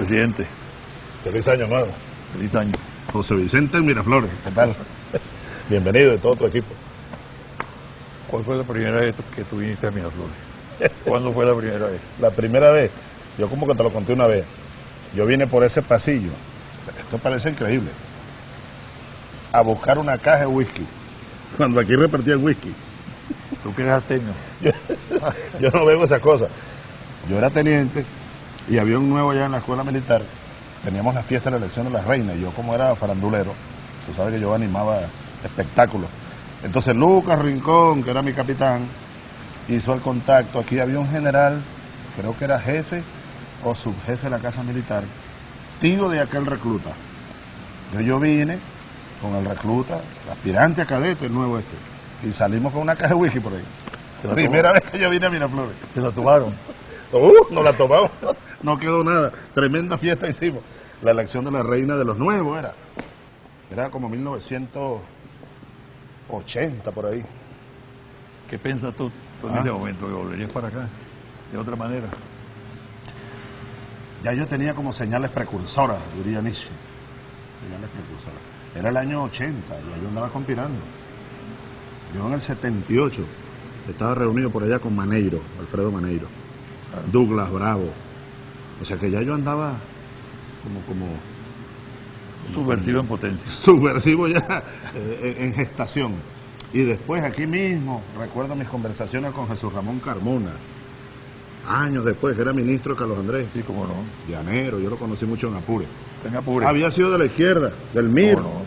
Presidente. Feliz año nuevo. Feliz año. José Vicente Miraflores, ¿qué tal? Bienvenido de todo tu equipo. ¿Cuál fue la primera vez que tú viniste a Miraflores? ¿Cuándo fue la primera vez? La primera vez, yo como que te lo conté una vez, yo vine por ese pasillo, esto parece increíble, a buscar una caja de whisky, cuando aquí repartían whisky. ¿Tú que eres ateño? Yo no veo esas cosas. Yo era teniente y había un nuevo allá en la escuela militar, teníamos la fiesta de la elección de las reinas, y yo como era farandulero, tú sabes que yo animaba espectáculos. Entonces Lucas Rincón, que era mi capitán, hizo el contacto. Aquí había un general, creo que era jefe o subjefe de la casa militar, tío de aquel recluta. Yo vine con el recluta, el aspirante a cadete, el nuevo y salimos con una caja de whisky por ahí. La primera vez que yo vine a Miraflores. ¿Se la tomaron? Nos la tomamos, no quedó nada. Tremenda fiesta hicimos. La elección de la reina de los nuevos era como 1980 por ahí. ¿Qué piensas tú en este momento? ¿Que volverías para acá de otra manera? Ya yo tenía como señales precursoras, diría Nietzsche. Señales precursoras. Era el año 80, ya yo andaba conspirando. Yo en el 78 estaba reunido por allá con Maneiro, Alfredo Maneiro, Douglas Bravo. O sea que ya yo andaba como subversivo en potencia. Subversivo ya en gestación. Y después aquí mismo, recuerdo mis conversaciones con Jesús Ramón Carmona, años después, que era ministro de Carlos Andrés. Sí, cómo no. Llanero, yo lo conocí mucho en Apure. En Apure. Había sido de la izquierda, del MIR. ¿Cómo no?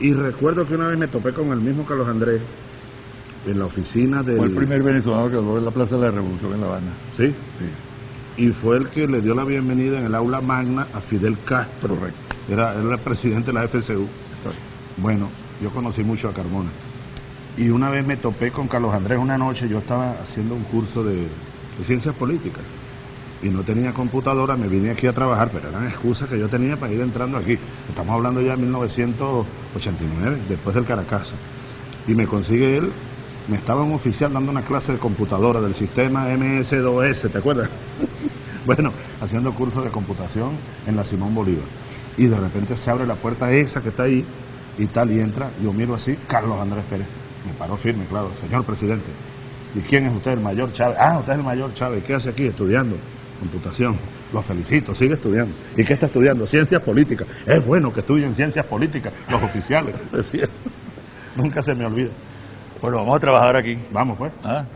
Y recuerdo que una vez me topé con el mismo Carlos Andrés en la oficina del... Fue el primer venezolano que habló en la Plaza de la Revolución en La Habana. ¿Sí? Sí. Y fue el que le dio la bienvenida en el aula magna a Fidel Castro. Correcto. Era el presidente de la FCU. Bueno, yo conocí mucho a Carmona. Y una vez me topé con Carlos Andrés una noche, yo estaba haciendo un curso de ciencias políticas y no tenía computadora, me vine aquí a trabajar, pero eran excusas que yo tenía para ir entrando aquí. Estamos hablando ya de 1989, después del Caracazo. Y me consigue él, me estaba un oficial dando una clase de computadora del sistema MS2S, ¿te acuerdas? Bueno, haciendo curso de computación en la Simón Bolívar. Y de repente se abre la puerta esa que está ahí y tal, y entra, yo miro así, Carlos Andrés Pérez. Me paró firme, claro, señor presidente. ¿Y quién es usted? El mayor Chávez. Ah, usted es el mayor Chávez. ¿Qué hace aquí? Estudiando computación. Lo felicito, sigue estudiando. ¿Y qué está estudiando? Ciencias políticas. Es bueno que estudien ciencias políticas los oficiales, decía. Nunca se me olvida. Bueno, vamos a trabajar aquí. Vamos, pues. ¿Ah?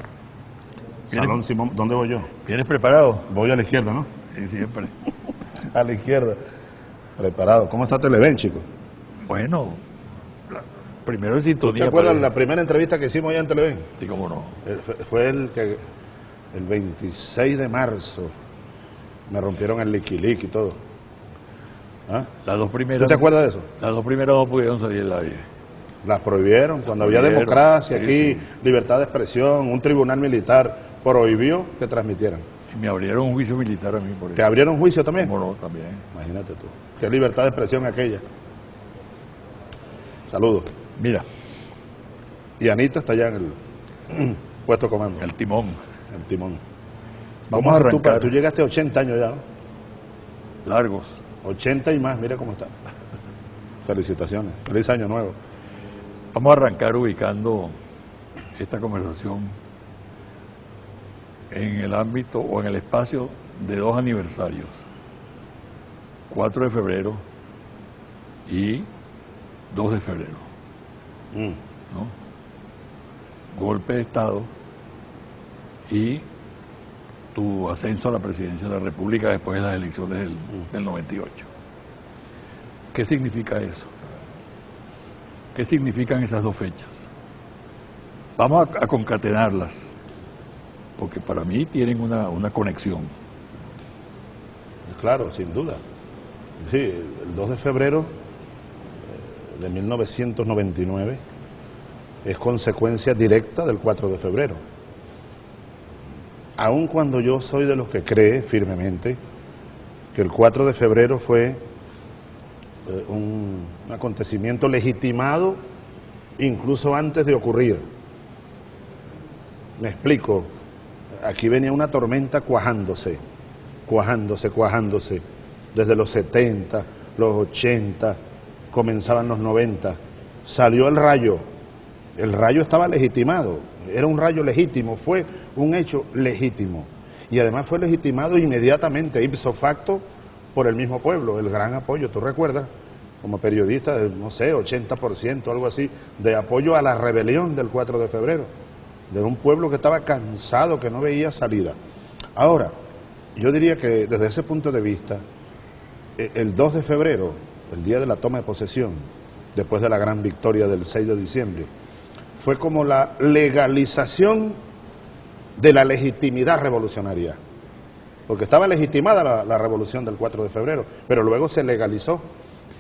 Salón Simón, ¿dónde voy yo? ¿Vienes preparado? Voy a la izquierda, ¿no? Sí, siempre. A la izquierda. Preparado. ¿Cómo está Televen, chico? Bueno, primero en sintonía. ¿Te acuerdas la primera entrevista que hicimos allá en Televen? Sí, cómo no. Fue el 26 de marzo. Me rompieron el liqui y todo. ¿Ah? Las dos primeras. ¿Tú te acuerdas de eso? Las dos primeras no pudieron salir al aire. Las prohibieron. Cuando había democracia aquí, libertad de expresión, un tribunal militar prohibió que transmitieran. Y me abrieron un juicio militar a mí por eso. ¿Te abrieron juicio también? Cómo no, también. Imagínate tú. Qué libertad de expresión aquella. Saludos. Mira. Y Anita está allá en el puesto comando. El timón. El timón. Vamos a arrancar. Tú llegaste a 80 años ya, ¿no? Largos. 80 y más, mira cómo está. Felicitaciones. Feliz año nuevo. Vamos a arrancar ubicando esta conversación en el ámbito o en el espacio de dos aniversarios. 4 de febrero y 2 de febrero. ¿No? Golpe de Estado y tu ascenso a la presidencia de la República después de las elecciones del 98. ¿Qué significa eso? ¿Qué significan esas dos fechas? Vamos a concatenarlas, porque para mí tienen una conexión. Claro, sin duda. Sí, el 2 de febrero de 1999 es consecuencia directa del 4 de febrero. Aun cuando yo soy de los que cree firmemente que el 4 de febrero fue un acontecimiento legitimado incluso antes de ocurrir. Me explico. Aquí venía una tormenta cuajándose. desde los 70, los 80, comenzaban los 90, salió el rayo estaba legitimado, era un rayo legítimo, fue un hecho legítimo, y además fue legitimado inmediatamente, ipso facto, por el mismo pueblo, el gran apoyo, ¿tú recuerdas? Como periodista, no sé, 80%, algo así, de apoyo a la rebelión del 4 de febrero, de un pueblo que estaba cansado, que no veía salida. Ahora, yo diría que desde ese punto de vista, el 2 de febrero, el día de la toma de posesión, después de la gran victoria del 6 de diciembre, fue como la legalización de la legitimidad revolucionaria, porque estaba legitimada la revolución del 4 de febrero, pero luego se legalizó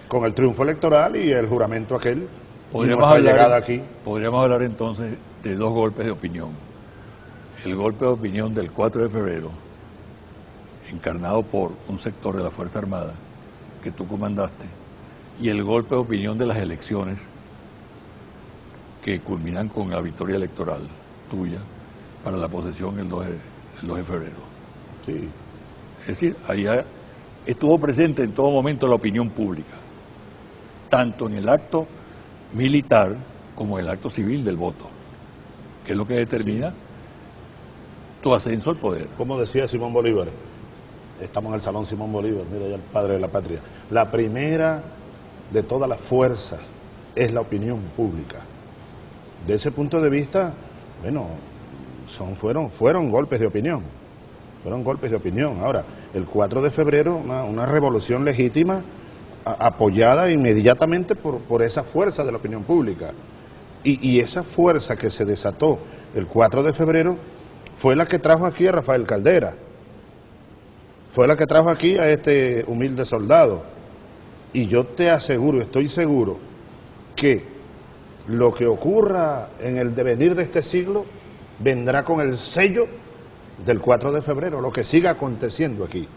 con el triunfo electoral y el juramento aquel y nuestra llegada aquí. Podríamos hablar entonces de dos golpes de opinión. El golpe de opinión del 4 de febrero, encarnado por un sector de la Fuerza Armada que tú comandaste, y el golpe de opinión de las elecciones que culminan con la victoria electoral tuya para la posesión el 2 de febrero. Sí. Es decir, allá estuvo presente en todo momento la opinión pública, tanto en el acto militar como en el acto civil del voto, que es lo que determina tu ascenso al poder. Como decía Simón Bolívar, estamos en el Salón Simón Bolívar, mira ya el padre de la patria, la primera de todas las fuerzas es la opinión pública. De ese punto de vista, bueno, fueron golpes de opinión, Ahora, el 4 de febrero, una revolución legítima, apoyada inmediatamente por esa fuerza de la opinión pública. Y esa fuerza que se desató el 4 de febrero fue la que trajo aquí a Rafael Caldera, fue la que trajo aquí a este humilde soldado. Y yo te aseguro, estoy seguro, que lo que ocurra en el devenir de este siglo vendrá con el sello del 4 de febrero, lo que siga aconteciendo aquí,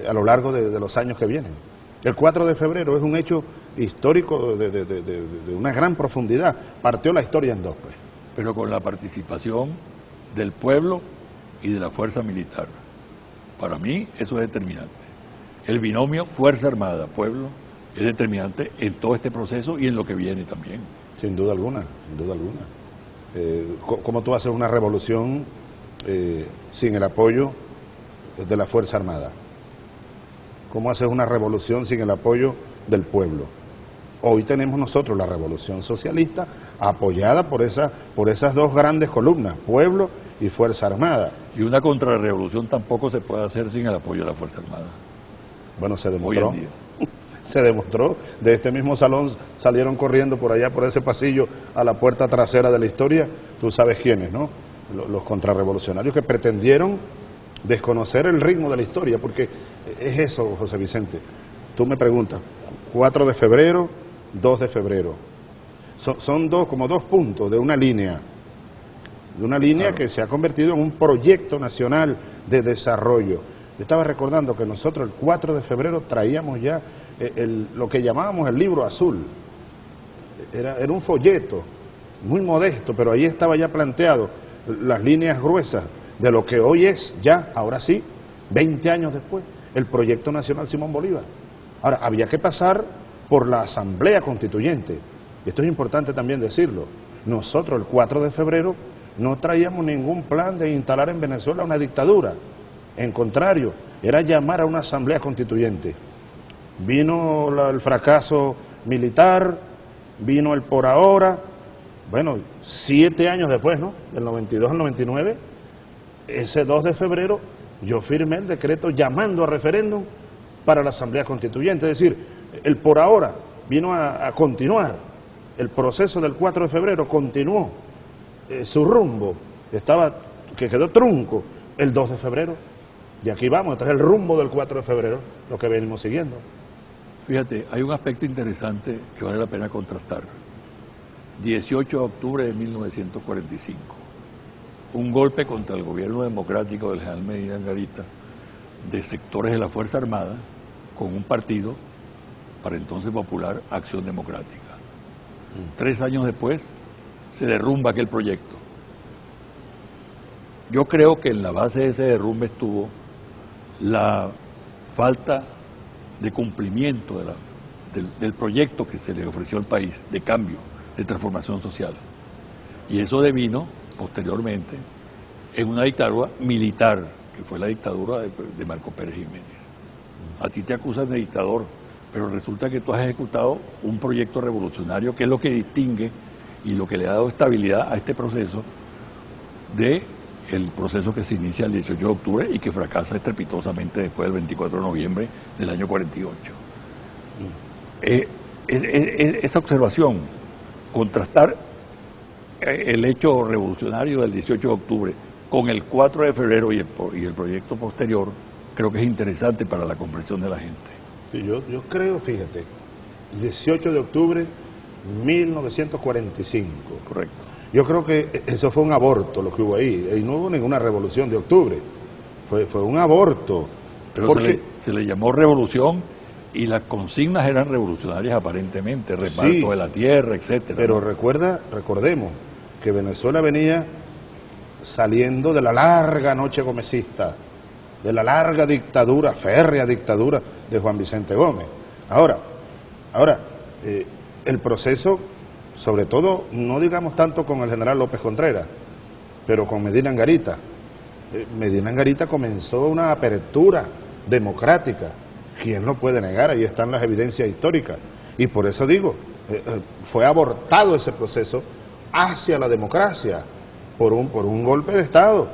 a lo largo de los años que vienen. El 4 de febrero es un hecho histórico de una gran profundidad, partió la historia en dos, pues. Pero con la participación del pueblo y de la fuerza militar. Para mí eso es determinante. El binomio Fuerza Armada, pueblo, es determinante en todo este proceso y en lo que viene también. Sin duda alguna, sin duda alguna. ¿Cómo tú haces una revolución sin el apoyo de la Fuerza Armada? ¿Cómo haces una revolución sin el apoyo del pueblo? Hoy tenemos nosotros la revolución socialista apoyada por esas dos grandes columnas, pueblo y Fuerza Armada. Y una contrarrevolución tampoco se puede hacer sin el apoyo de la Fuerza Armada. Bueno, se demostró. Se demostró, de este mismo salón salieron corriendo por allá, por ese pasillo, a la puerta trasera de la historia, tú sabes quiénes, ¿no? Los contrarrevolucionarios que pretendieron desconocer el ritmo de la historia, porque es eso, José Vicente. Tú me preguntas, 4 de febrero, 2 de febrero, son como dos puntos de una línea, claro, que se ha convertido en un proyecto nacional de desarrollo. Yo estaba recordando que nosotros el 4 de febrero traíamos ya lo que llamábamos el libro azul. Era un folleto muy modesto, pero ahí estaba ya planteado las líneas gruesas de lo que hoy es ya, ahora sí, 20 años después, el Proyecto Nacional Simón Bolívar. Ahora, había que pasar por la Asamblea Constituyente, y esto es importante también decirlo. Nosotros el 4 de febrero no traíamos ningún plan de instalar en Venezuela una dictadura. En contrario, era llamar a una asamblea constituyente. Vino el fracaso militar, vino el por ahora, bueno, 7 años después, ¿no? Del 92 al 99, ese 2 de febrero yo firmé el decreto llamando a referéndum para la asamblea constituyente. Es decir, el por ahora vino a continuar, el proceso del 4 de febrero continuó, su rumbo que quedó trunco el 2 de febrero. Y aquí vamos, este es el rumbo del 4 de febrero, lo que venimos siguiendo. Fíjate, hay un aspecto interesante que vale la pena contrastar. 18 de octubre de 1945, un golpe contra el gobierno democrático del general Medina Angarita, de sectores de la Fuerza Armada, con un partido, para entonces popular, Acción Democrática. 3 años después, se derrumba aquel proyecto. Yo creo que en la base de ese derrumbe estuvo la falta de cumplimiento del proyecto que se le ofreció al país, de cambio, de transformación social. Y eso devino, posteriormente, en una dictadura militar, que fue la dictadura de Marco Pérez Jiménez. A ti te acusan de dictador, pero resulta que tú has ejecutado un proyecto revolucionario, que es lo que distingue y lo que le ha dado estabilidad a este proceso el proceso que se inicia el 18 de octubre y que fracasa estrepitosamente después del 24 de noviembre del año 48. Esa observación, contrastar el hecho revolucionario del 18 de octubre con el 4 de febrero y el proyecto posterior, creo que es interesante para la comprensión de la gente. Sí, yo creo, fíjate, 18 de octubre 1945. Correcto. Yo creo que eso fue un aborto lo que hubo ahí, y no hubo ninguna revolución de octubre, fue un aborto. Pero porque se le llamó revolución y las consignas eran revolucionarias aparentemente, reparto sí, de la tierra, etcétera. Pero ¿no? recordemos que Venezuela venía saliendo de la larga noche gomecista, de la larga dictadura, férrea dictadura de Juan Vicente Gómez. Ahora, el proceso, sobre todo, no digamos tanto con el general López Contreras, pero con Medina Angarita. Medina Angarita comenzó una apertura democrática. ¿Quién lo puede negar? Ahí están las evidencias históricas. Y por eso digo, fue abortado ese proceso hacia la democracia por un golpe de Estado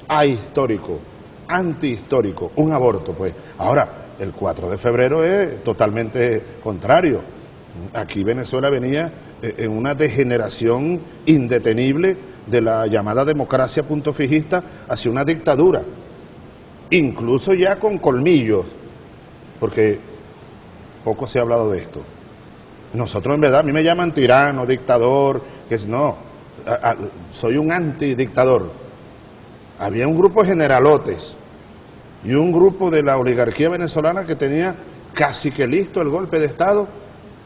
ahistórico, antihistórico, un aborto, pues. Ahora, el 4 de febrero es totalmente contrario. Aquí Venezuela venía en una degeneración indetenible de la llamada democracia punto fijista hacia una dictadura, incluso ya con colmillos, porque poco se ha hablado de esto. Nosotros en verdad, a mí me llaman tirano, dictador, soy un antidictador. Había un grupo de generalotes y un grupo de la oligarquía venezolana que tenía casi que listo el golpe de Estado,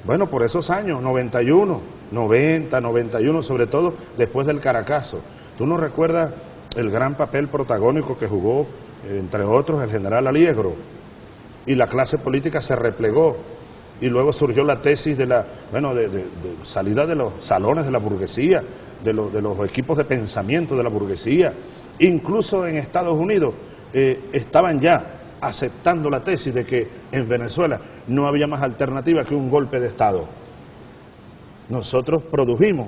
bueno, por esos años, 91, 90, 91, sobre todo después del Caracazo. ¿Tú no recuerdas el gran papel protagónico que jugó, entre otros, el general Aliegro? Y la clase política se replegó, y luego surgió la tesis de salida de los salones de la burguesía, de los equipos de pensamiento de la burguesía. Incluso en Estados Unidos estaban ya aceptando la tesis de que en Venezuela no había más alternativa que un golpe de Estado. Nosotros produjimos,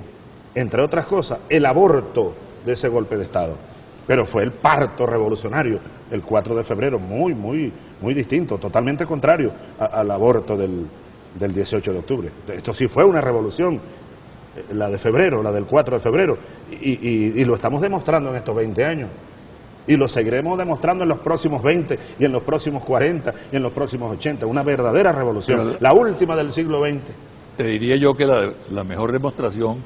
entre otras cosas, el aborto de ese golpe de Estado, pero fue el parto revolucionario el 4 de febrero, muy distinto, totalmente contrario al aborto del 18 de octubre. Esto sí fue una revolución, la de febrero, la del 4 de febrero, y lo estamos demostrando en estos 20 años. Y lo seguiremos demostrando en los próximos 20, y en los próximos 40, y en los próximos 80. Una verdadera revolución, pero la última del siglo XX. Te diría yo que la mejor demostración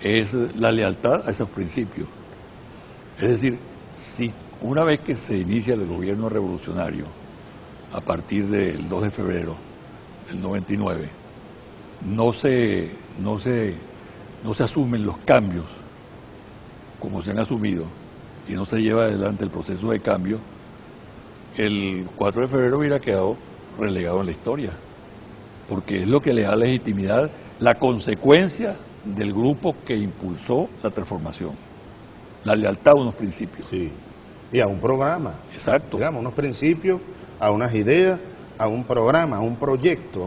es la lealtad a esos principios. Es decir, si una vez que se inicia el gobierno revolucionario, a partir del 2 de febrero del 99, no se asumen los cambios como se han asumido, y no se lleva adelante el proceso de cambio, el 4 de febrero hubiera quedado relegado en la historia, porque es lo que le da legitimidad, la consecuencia del grupo que impulsó la transformación, la lealtad a unos principios. Sí, y a un programa. Exacto. Digamos, unos principios, a unas ideas, a un programa, a un proyecto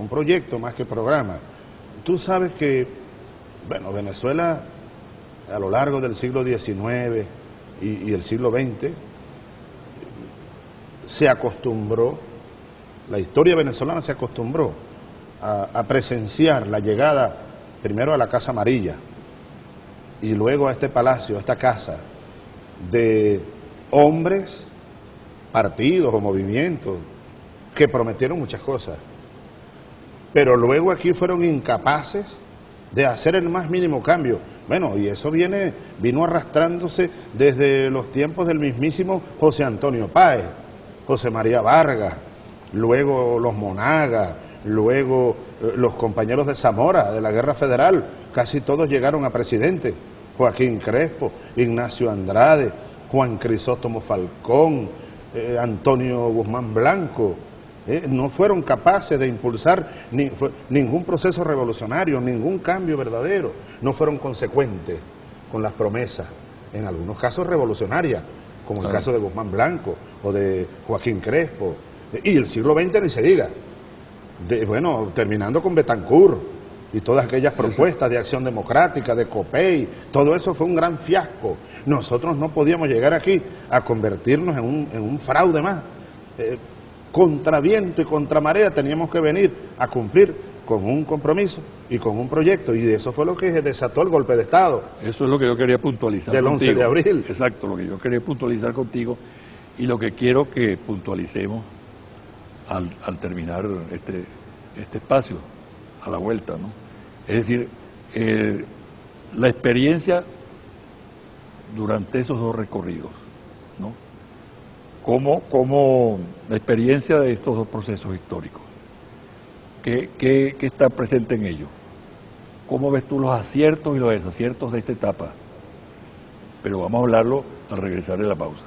más que programa. Tú sabes que, bueno, Venezuela a lo largo del siglo XIX y el siglo XX se acostumbró, la historia venezolana se acostumbró a presenciar la llegada primero a la Casa Amarilla y luego a este palacio, a esta casa, de hombres, partidos o movimientos que prometieron muchas cosas, pero luego aquí fueron incapaces de hacer el más mínimo cambio. Bueno, y eso vino arrastrándose desde los tiempos del mismísimo José Antonio Páez, José María Vargas, luego los Monagas, luego los compañeros de Zamora, de la Guerra Federal, casi todos llegaron a presidente. Joaquín Crespo, Ignacio Andrade, Juan Crisóstomo Falcón, Antonio Guzmán Blanco, no fueron capaces de impulsar ningún proceso revolucionario, ningún cambio verdadero, no fueron consecuentes con las promesas, en algunos casos revolucionarias, como el caso de Guzmán Blanco o de Joaquín Crespo, y el siglo XX ni se diga, bueno, terminando con Betancourt y todas aquellas propuestas de acción democrática, de COPEI, todo eso fue un gran fiasco. Nosotros no podíamos llegar aquí a convertirnos en un fraude más. Contra viento y contra marea teníamos que venir a cumplir con un compromiso y con un proyecto, y eso fue lo que desató el golpe de Estado. Eso es lo que yo quería puntualizar del contigo. 11 de abril. Exacto, lo que yo quería puntualizar contigo, y lo que quiero que puntualicemos al terminar este espacio, a la vuelta, ¿no? Es decir, la experiencia durante esos dos recorridos, ¿no? Como la experiencia de estos dos procesos históricos, ¿qué está presente en ellos? ¿Cómo ves tú los aciertos y los desaciertos de esta etapa? Pero vamos a hablarlo al regresar de la pausa.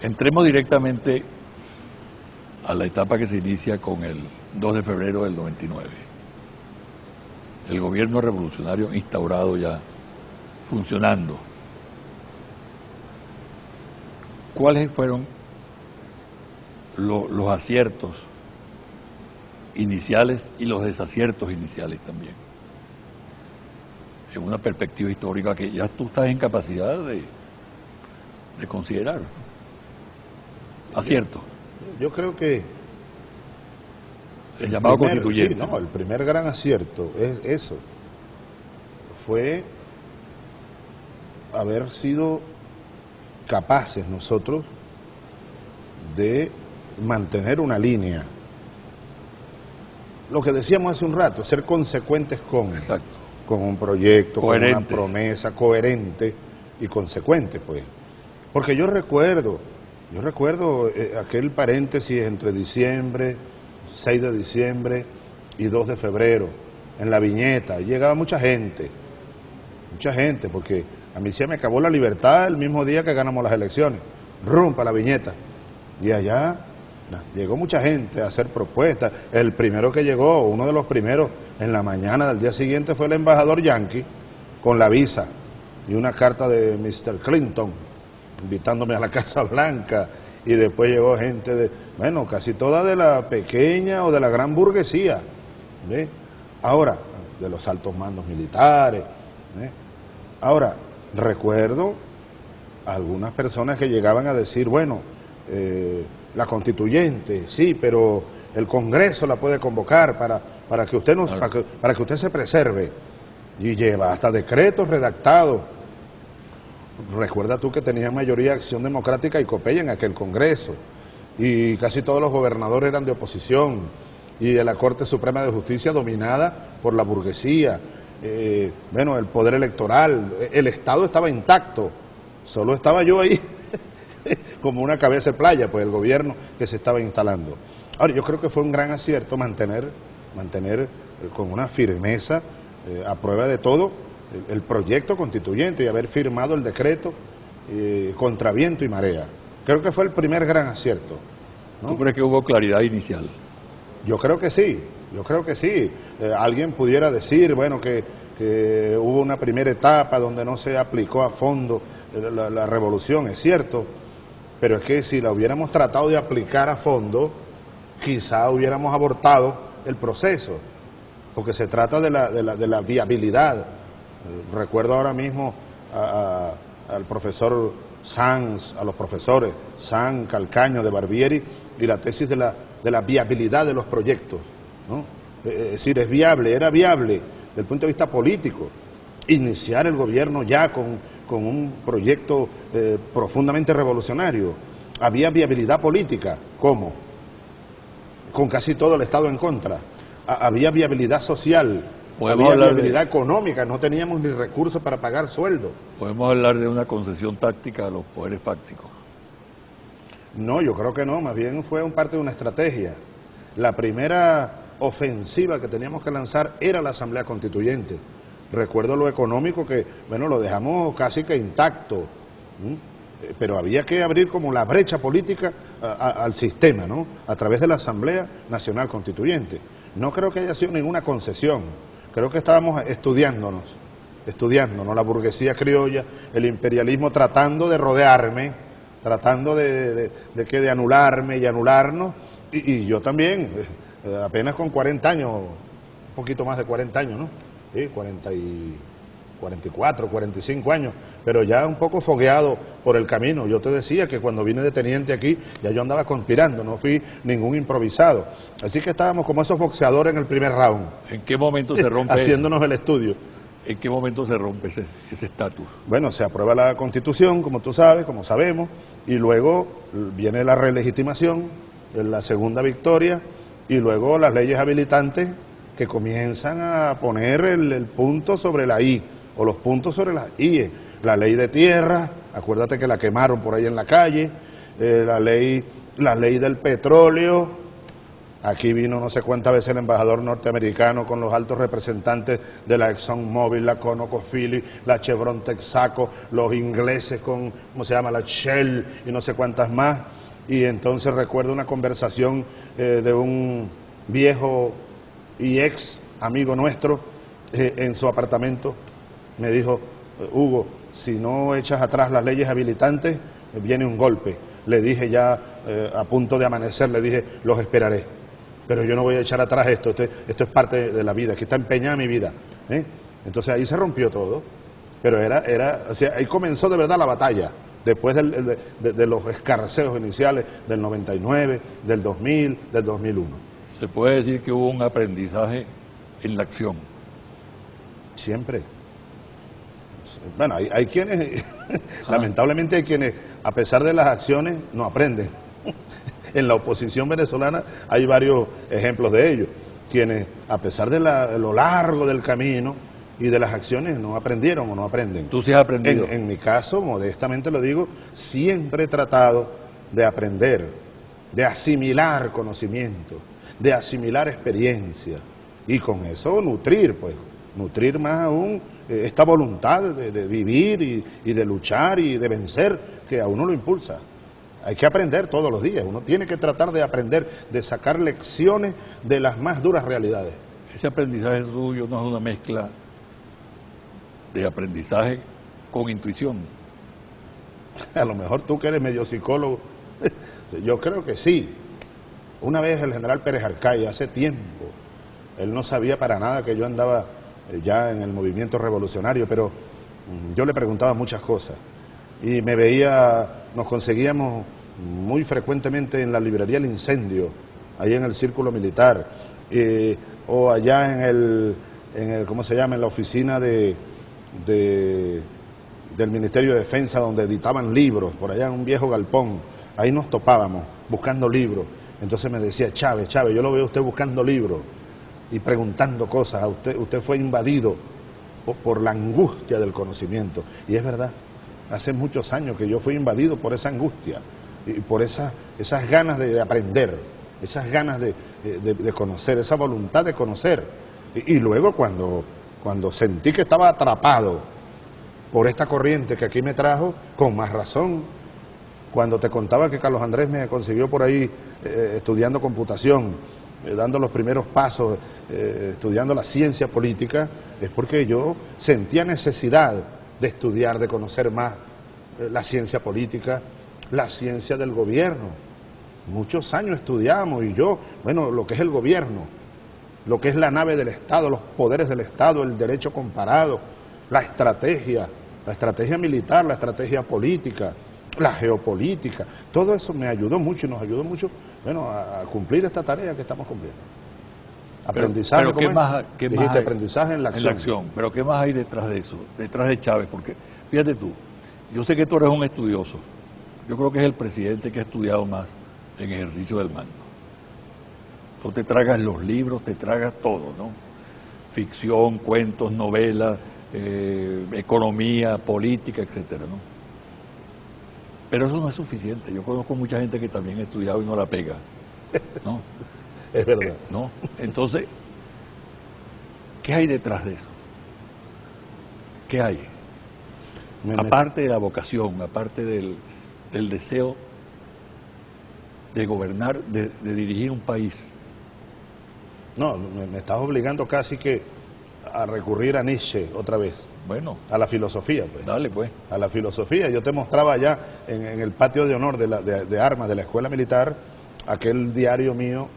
Entremos directamente a la etapa que se inicia con el 2 de febrero del 99. El gobierno revolucionario instaurado ya, funcionando. ¿Cuáles fueron los aciertos iniciales y los desaciertos iniciales también? En una perspectiva histórica que ya tú estás en capacidad de considerar. Acierto. Yo creo que el llamado constituyente. Sí, no, el primer gran acierto es eso. Fue haber sido capaces nosotros de mantener una línea. Lo que decíamos hace un rato, ser consecuentes con un proyecto, coherentes, con una promesa coherente y consecuente, pues. Porque yo recuerdo aquel paréntesis entre diciembre, 6 de diciembre y 2 de febrero, en la Viñeta, y llegaba mucha gente, porque a mí se me acabó la libertad el mismo día que ganamos las elecciones, rumpa la Viñeta, y allá llegó mucha gente a hacer propuestas. El primero que llegó, uno de los primeros, en la mañana del día siguiente fue el embajador Yankee, con la visa y una carta de Mr. Clinton, invitándome a la Casa Blanca, y después llegó gente casi toda de la pequeña o de la gran burguesía, ¿ve? Ahora, de los altos mandos militares, ¿ve? Ahora, recuerdo algunas personas que llegaban a decir, la constituyente, sí, pero el Congreso la puede convocar para que usted para que usted se preserve, y lleva hasta decretos redactados. Recuerda tú que tenía mayoría Acción Democrática y COPEI en aquel Congreso, y casi todos los gobernadores eran de oposición, y la Corte Suprema de Justicia dominada por la burguesía, el poder electoral, el Estado estaba intacto, solo estaba yo ahí como una cabeza de playa, pues el gobierno que se estaba instalando. Ahora, yo creo que fue un gran acierto mantener con una firmeza, a prueba de todo, el proyecto constituyente y haber firmado el decreto contra viento y marea. Creo que fue el primer gran acierto, ¿no? ¿Tú crees que hubo claridad inicial? Yo creo que sí. Alguien pudiera decir, que hubo una primera etapa donde no se aplicó a fondo la revolución, es cierto, pero es que si la hubiéramos tratado de aplicar a fondo, quizá hubiéramos abortado el proceso, porque se trata de la viabilidad. Recuerdo ahora mismo al profesor Sanz, a los profesores Sanz, Calcaño, de Barbieri, y la tesis de la viabilidad de los proyectos, ¿no? Es decir, era viable desde el punto de vista político iniciar el gobierno ya con un proyecto profundamente revolucionario. Había viabilidad política, ¿cómo? Con casi todo el Estado en contra. Había viabilidad social, había viabilidad económica, no teníamos ni recursos para pagar sueldo. ¿Podemos hablar de una concesión táctica a los poderes fácticos? No, yo creo que no, más bien fue parte de una estrategia. La primera ofensiva que teníamos que lanzar era la Asamblea Constituyente. Recuerdo lo económico que, bueno, lo dejamos casi que intacto, pero había que abrir como la brecha política al sistema, ¿no? A través de la Asamblea Nacional Constituyente. No creo que haya sido ninguna concesión, creo que estábamos estudiándonos, la burguesía criolla, el imperialismo tratando de rodearme, tratando de anularme y anularnos, y yo también, apenas con 40 años, un poquito más de 40 años, ¿no? Sí, 44, 45 años, pero ya un poco fogueado por el camino. Yo te decía que cuando vine de teniente aquí, ya yo andaba conspirando, no fui ningún improvisado. Así que estábamos como esos boxeadores en el primer round. ¿En qué momento se rompe haciéndonos el estudio? ¿En qué momento se rompe ese estatus? Bueno, se aprueba la Constitución, como tú sabes, como sabemos, y luego viene la relegitimación, la segunda victoria, y luego las leyes habilitantes que comienzan a poner el punto sobre la I, o los puntos sobre las I. La ley de tierra, acuérdate que la quemaron por ahí en la calle, la ley del petróleo. Aquí vino no sé cuántas veces el embajador norteamericano con los altos representantes de la ExxonMobil, la ConocoPhillips, la Chevron Texaco, los ingleses con, ¿cómo se llama?, la Shell y no sé cuántas más. Y entonces recuerdo una conversación de un viejo y ex amigo nuestro en su apartamento. Me dijo: Hugo, si no echas atrás las leyes habilitantes, viene un golpe. Le dije ya a punto de amanecer, le dije: los esperaré, pero yo no voy a echar atrás esto es parte de la vida, que está empeñada mi vida, ¿eh? Entonces ahí se rompió todo, pero o sea, ahí comenzó de verdad la batalla, después de los escarceos iniciales del 99, del 2000, del 2001. Se puede decir que hubo un aprendizaje en la acción. Siempre. Bueno, hay quienes, lamentablemente hay quienes, a pesar de las acciones, no aprenden. En la oposición venezolana hay varios ejemplos de ello, quienes, a pesar de lo largo del camino y de las acciones, no aprendieron o no aprenden. ¿Tú sí has aprendido? En mi caso, modestamente lo digo, siempre he tratado de aprender, de asimilar conocimiento, de asimilar experiencia, y con eso nutrir más aún esta voluntad de vivir y de luchar y de vencer, que a uno lo impulsa. Hay que aprender todos los días, uno tiene que tratar de aprender, de sacar lecciones de las más duras realidades. Ese aprendizaje suyo no es una mezcla de aprendizaje con intuición. A lo mejor tú que eres medio psicólogo, yo creo que sí. Una vez el general Pérez Arcaya, hace tiempo, él no sabía para nada que yo andaba ya en el movimiento revolucionario, pero yo le preguntaba muchas cosas y me veía, nos conseguíamos muy frecuentemente en la librería El Incendio, ahí en el Círculo Militar, o allá en el ¿cómo se llama?, en la oficina del Ministerio de Defensa, donde editaban libros, por allá en un viejo galpón. Ahí nos topábamos buscando libros. Entonces me decía: Chávez, yo lo veo a usted buscando libros y preguntando cosas. Usted fue invadido por la angustia del conocimiento. Y es verdad, hace muchos años que yo fui invadido por esa angustia y por esas ganas de aprender, esas ganas de conocer, esa voluntad de conocer. Y luego cuando sentí que estaba atrapado por esta corriente que aquí me trajo, con más razón, cuando te contaba que Carlos Andrés me consiguió por ahí estudiando computación, dando los primeros pasos, estudiando la ciencia política, es porque yo sentía necesidad de estudiar, de conocer más la ciencia política, la ciencia del gobierno. Muchos años estudiamos, y yo, bueno, lo que es el gobierno, lo que es la nave del Estado, los poderes del Estado, el derecho comparado, la estrategia militar, la estrategia política, la geopolítica, todo eso me ayudó mucho y nos ayudó mucho, bueno, a cumplir esta tarea que estamos cumpliendo. Aprendizaje, pero ¿qué más hay? Aprendizaje en la acción. Pero ¿qué más hay detrás de eso, detrás de Chávez? Porque, fíjate tú, yo sé que tú eres un estudioso, yo creo que es el presidente que ha estudiado más en ejercicio del mando. Tú te tragas los libros, te tragas todo, ¿no? Ficción, cuentos, novelas, economía, política, etcétera, ¿no? Pero eso no es suficiente. Yo conozco mucha gente que también ha estudiado y no la pega, ¿no? Es verdad. ¿No? Entonces, ¿qué hay detrás de eso? ¿Qué hay? Aparte de la vocación, aparte del deseo de gobernar, de dirigir un país. No, me estás obligando casi que a recurrir a Nietzsche otra vez. Bueno. A la filosofía, pues. Dale, pues. A la filosofía. Yo te mostraba allá en el patio de honor de armas de la Escuela Militar, aquel diario mío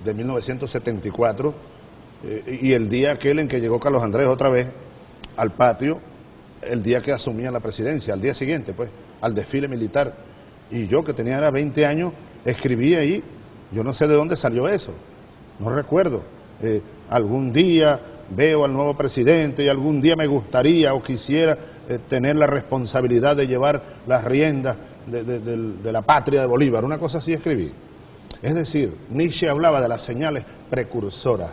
de 1974, y el día aquel en que llegó Carlos Andrés otra vez al patio, el día que asumía la presidencia, al día siguiente, pues, al desfile militar. Y yo, que tenía 20 años, escribí ahí, yo no sé de dónde salió eso, no recuerdo. Algún día veo al nuevo presidente y algún día me gustaría o quisiera tener la responsabilidad de llevar las riendas de la patria de Bolívar, una cosa así escribí. Es decir, Nietzsche hablaba de las señales precursoras.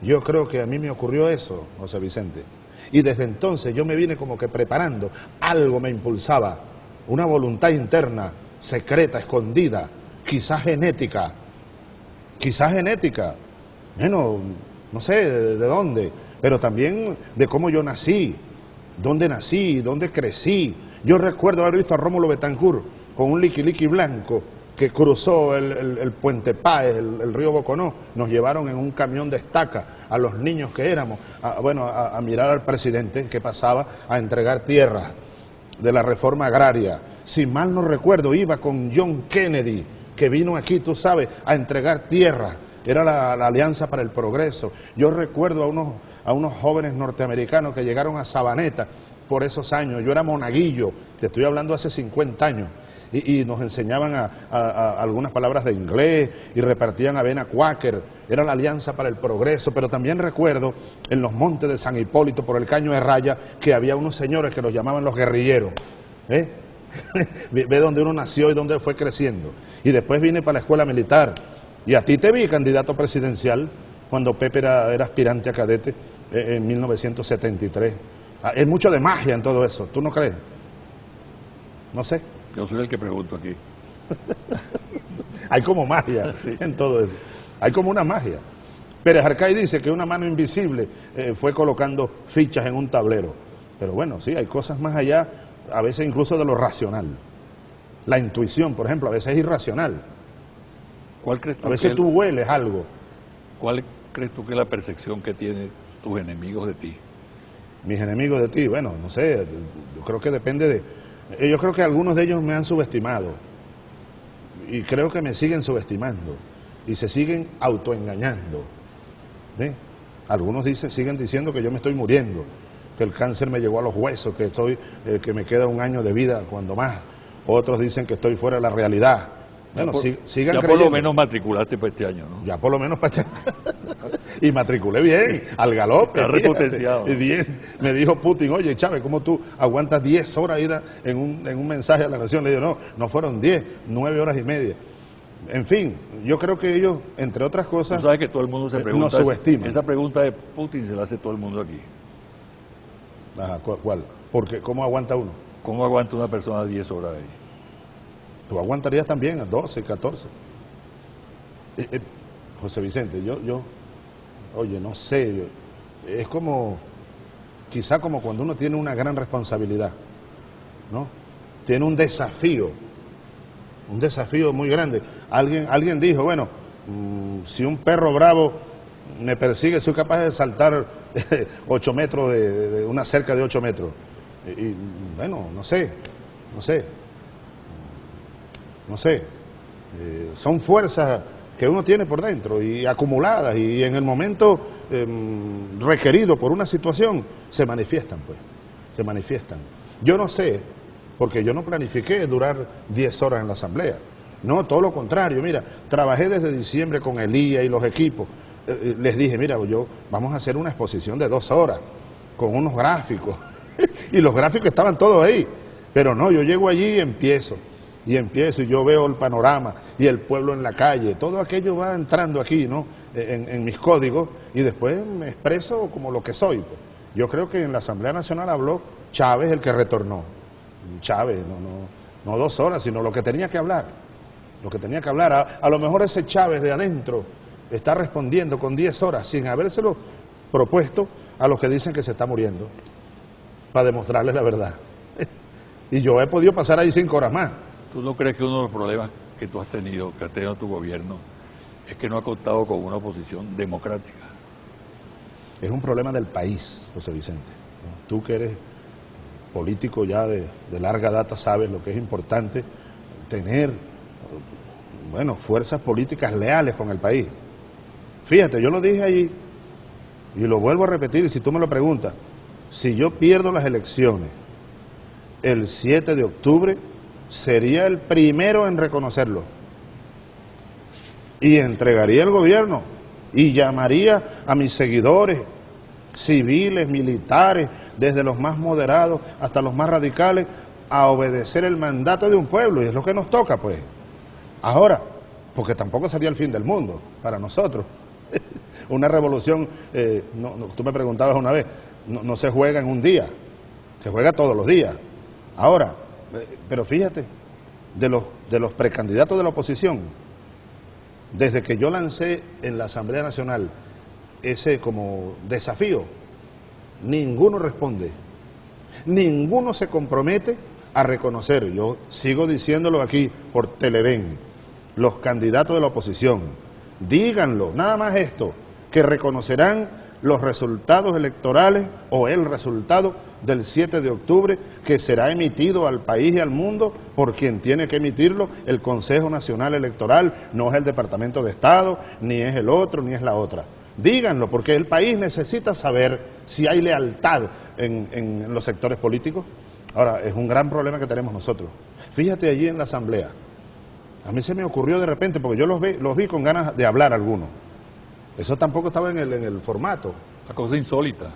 Yo creo que a mí me ocurrió eso, José Vicente. Y desde entonces yo me vine como que preparando, algo me impulsaba, una voluntad interna, secreta, escondida, quizás genética, bueno, no sé de dónde, pero también de cómo yo nací, dónde crecí. Yo recuerdo haber visto a Rómulo Betancourt con un liqui blanco que cruzó el Puente Páez, el río Boconó. Nos llevaron en un camión de estaca a los niños que éramos, a mirar al presidente que pasaba a entregar tierras de la reforma agraria. Si mal no recuerdo, iba con John Kennedy, que vino aquí, tú sabes, a entregar tierras. Era la Alianza para el Progreso. Yo recuerdo a unos jóvenes norteamericanos que llegaron a Sabaneta por esos años. Yo era monaguillo, te estoy hablando hace 50 años. Y nos enseñaban a algunas palabras de inglés y repartían avena Quaker. Era la Alianza para el Progreso. Pero también recuerdo en los montes de San Hipólito, por el Caño de Raya, que había unos señores que los llamaban los guerrilleros. Ve dónde uno nació y dónde fue creciendo. Y después vine para la escuela militar. Y a ti te vi candidato presidencial cuando Pepe era aspirante a cadete en 1973. Hay mucho de magia en todo eso, ¿tú no crees? No sé. Yo soy el que pregunto aquí. Hay como magia en todo eso. Hay como una magia. Pérez Arcay dice que una mano invisible fue colocando fichas en un tablero. Pero bueno, sí, hay cosas más allá, a veces incluso de lo racional. La intuición, por ejemplo, a veces es irracional. ¿Cuál crees tú a veces tú hueles algo. ¿Cuál crees tú que es la percepción que tienen tus enemigos de ti? Mis enemigos de ti, bueno, no sé, yo creo que depende de... Yo creo que algunos de ellos me han subestimado y creo que me siguen subestimando y se siguen autoengañando. ¿Ve? Algunos siguen diciendo que yo me estoy muriendo, que el cáncer me llegó a los huesos, que me queda un año de vida cuando más. Otros dicen que estoy fuera de la realidad. Bueno, sigan creyendo. Ya por lo menos matriculaste para este año, ¿no? Ya por lo menos para este año. Y matriculé bien, al galope. Está repotenciado. Me dijo Putin, oye, Chávez, ¿cómo tú aguantas 10 horas en un mensaje a la nación? Le digo, no fueron 10, 9 horas y media. En fin, yo creo que ellos, entre otras cosas, tú sabes que todo el mundo se pregunta, nos subestiman. Esa pregunta de Putin se la hace todo el mundo aquí. Ajá, ¿cuál? Porque, ¿cómo aguanta uno? ¿Cómo aguanta una persona 10 horas ahí? Tú aguantarías también a 12, 14. José Vicente, oye, no sé, es como, quizá como cuando uno tiene una gran responsabilidad, ¿no? Tiene un desafío muy grande. Alguien dijo, bueno, si un perro bravo me persigue, soy capaz de saltar 8 metros de una cerca de 8 metros. Y bueno, no sé. Son fuerzas que uno tiene por dentro y acumuladas, y en el momento requerido por una situación se manifiestan. Yo no sé, porque yo no planifiqué durar 10 horas en la asamblea, no, todo lo contrario. Mira, trabajé desde diciembre con Elías y los equipos. Les dije, mira, vamos a hacer una exposición de 2 horas con unos gráficos y los gráficos estaban todos ahí, pero no, yo llego allí y empiezo y yo veo el panorama y el pueblo en la calle, todo aquello va entrando aquí, ¿no? En mis códigos, y después me expreso como lo que soy, pues. Yo creo que en la Asamblea Nacional habló Chávez, el que retornó. Chávez, no 2 horas, sino lo que tenía que hablar. lo que tenía que hablar. A lo mejor ese Chávez de adentro está respondiendo con 10 horas sin habérselo propuesto a los que dicen que se está muriendo, para demostrarles la verdad. Y yo he podido pasar ahí 5 horas más. ¿Tú no crees que uno de los problemas que tú has tenido, que ha tenido tu gobierno, es que no ha contado con una oposición democrática? Es un problema del país, José Vicente. Tú que eres político ya de larga data sabes lo que es importante tener, bueno, fuerzas políticas leales con el país. Fíjate, yo lo dije allí y lo vuelvo a repetir, y si tú me lo preguntas, si yo pierdo las elecciones el 7 de octubre, sería el primero en reconocerlo y entregaría el gobierno y llamaría a mis seguidores civiles, militares, desde los más moderados hasta los más radicales, a obedecer el mandato de un pueblo, y es lo que nos toca, pues. Ahora, porque tampoco sería el fin del mundo para nosotros. Una revolución, tú me preguntabas una vez, no se juega en un día, se juega todos los días. Ahora, pero fíjate, de los precandidatos de la oposición, desde que yo lancé en la Asamblea Nacional ese como desafío, ninguno responde, ninguno se compromete a reconocer. Yo sigo diciéndolo aquí por Televen, los candidatos de la oposición, díganlo, nada más esto, que reconocerán los resultados electorales o el resultado del 7 de octubre, que será emitido al país y al mundo por quien tiene que emitirlo, el Consejo Nacional Electoral, no es el Departamento de Estado, ni es el otro, ni es la otra. Díganlo, porque el país necesita saber si hay lealtad en los sectores políticos. Ahora, es un gran problema que tenemos nosotros. Fíjate allí en la Asamblea, a mí se me ocurrió de repente, porque yo los vi con ganas de hablar algunos. Eso tampoco estaba en el formato. Una cosa insólita.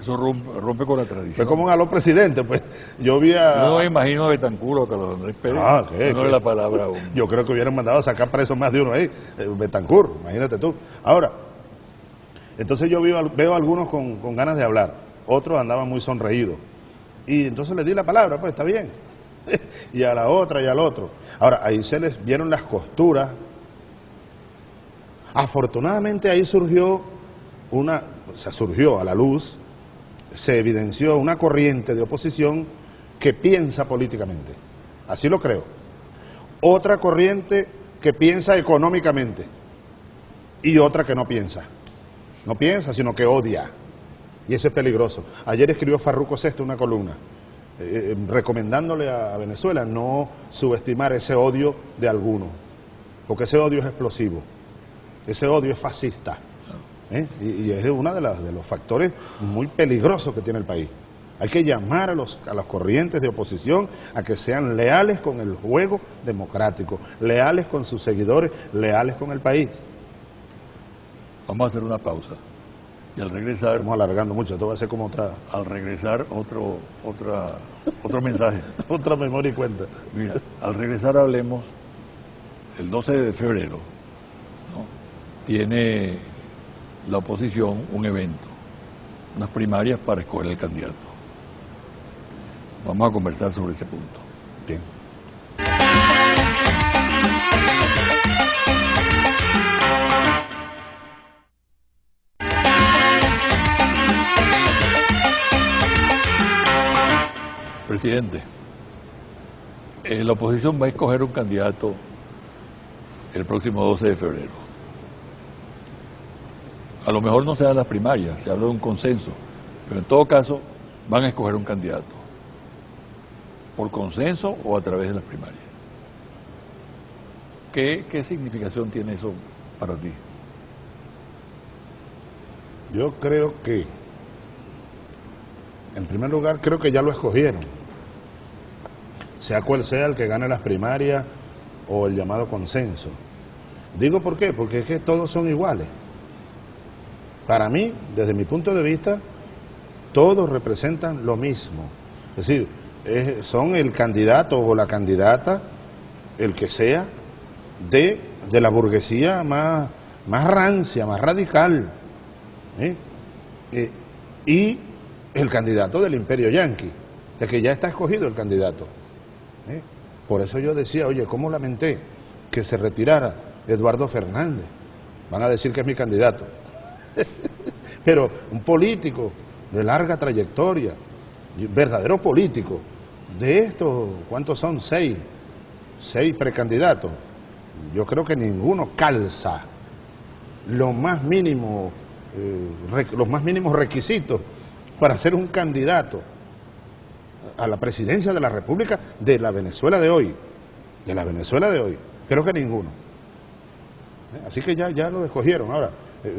Eso rompe con la tradición. Fue como un aló presidente, pues. Yo vi a... No me imagino a Betancur o a Carlos Andrés Pérez. No es la palabra aún. Yo creo que hubieran mandado a sacar presos más de uno ahí. Betancur, imagínate tú. Ahora, entonces yo veo a algunos con ganas de hablar. Otros andaban muy sonreídos. Y entonces les di la palabra, pues está bien. Y a la otra y al otro. Ahora, ahí se les vieron las costuras. Afortunadamente ahí surgió a la luz, se evidenció una corriente de oposición que piensa políticamente, así lo creo. Otra corriente que piensa económicamente y otra que no piensa, sino que odia, y eso es peligroso. Ayer escribió Farruko Sexto una columna recomendándole a Venezuela no subestimar ese odio de algunos, porque ese odio es explosivo. Ese odio es fascista, y es uno de los factores muy peligrosos que tiene el país. Hay que llamar a las corrientes de oposición a que sean leales con el juego democrático, leales con sus seguidores, leales con el país. Vamos a hacer una pausa. Y al regresar... Estamos alargando mucho, esto va a ser como otra... Al regresar, otro mensaje. Otra memoria y cuenta. Mira, al regresar hablemos, el 12 de febrero, ¿no?, tiene la oposición un evento, unas primarias para escoger el candidato. Vamos a conversar sobre ese punto. Bien. Presidente, la oposición va a escoger un candidato el próximo 12 de febrero. A lo mejor no se dan las primarias, se habla de un consenso, pero en todo caso van a escoger un candidato, por consenso o a través de las primarias. ¿Qué significación tiene eso para ti? Yo creo que, en primer lugar, creo que ya lo escogieron, sea cual sea el que gane las primarias o el llamado consenso. Digo por qué, porque es que todos son iguales. Para mí, desde mi punto de vista, todos representan lo mismo. Es decir, son el candidato o la candidata, el que sea, de la burguesía más rancia, más radical, y el candidato del imperio yanqui, de que ya está escogido el candidato. Por eso yo decía, oye, ¿cómo lamenté que se retirara Eduardo Fernández. Van a decir que es mi candidato. Pero un político de larga trayectoria, verdadero político, de estos, ¿cuántos son? 6 precandidatos. Yo creo que ninguno calza los más mínimos requisitos para ser un candidato a la presidencia de la República de la Venezuela de hoy. De la Venezuela de hoy. Creo que ninguno. Así que ya lo escogieron. Ahora,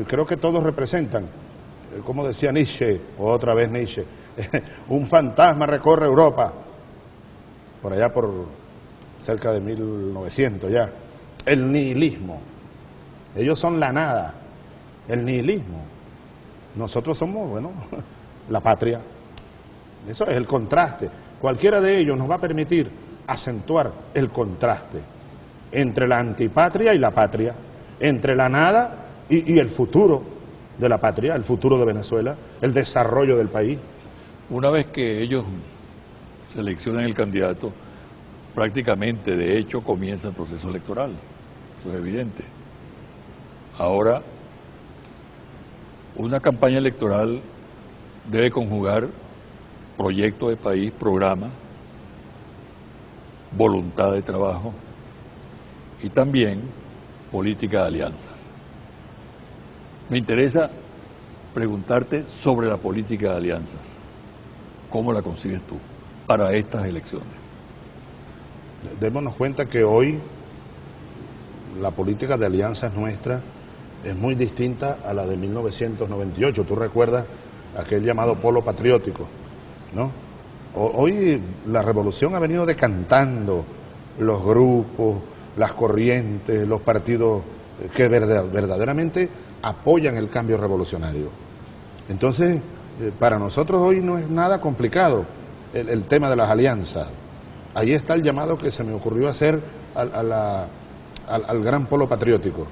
creo que todos representan, como decía Nietzsche, o otra vez Nietzsche, un fantasma recorre Europa, por allá por cerca de 1900 ya, el nihilismo. Ellos son la nada, el nihilismo. Nosotros somos, bueno, la patria. Eso es el contraste. Cualquiera de ellos nos va a permitir acentuar el contraste entre la antipatria y la patria, entre la nada y el futuro de la patria, el futuro de Venezuela, el desarrollo del país. Una vez que ellos seleccionan el candidato, prácticamente, de hecho, comienza el proceso electoral. Eso es evidente. Ahora, una campaña electoral debe conjugar proyecto de país, programa, voluntad de trabajo y también política de alianzas. Me interesa preguntarte sobre la política de alianzas. ¿Cómo la consigues tú para estas elecciones? Démonos cuenta que hoy la política de alianzas nuestra es muy distinta a la de 1998. Tú recuerdas aquel llamado polo patriótico, ¿no? Hoy la revolución ha venido decantando los grupos, las corrientes, los partidos que verdaderamente apoyan el cambio revolucionario. Entonces, para nosotros hoy no es nada complicado el tema de las alianzas. Ahí está el llamado que se me ocurrió hacer al gran polo patriótico.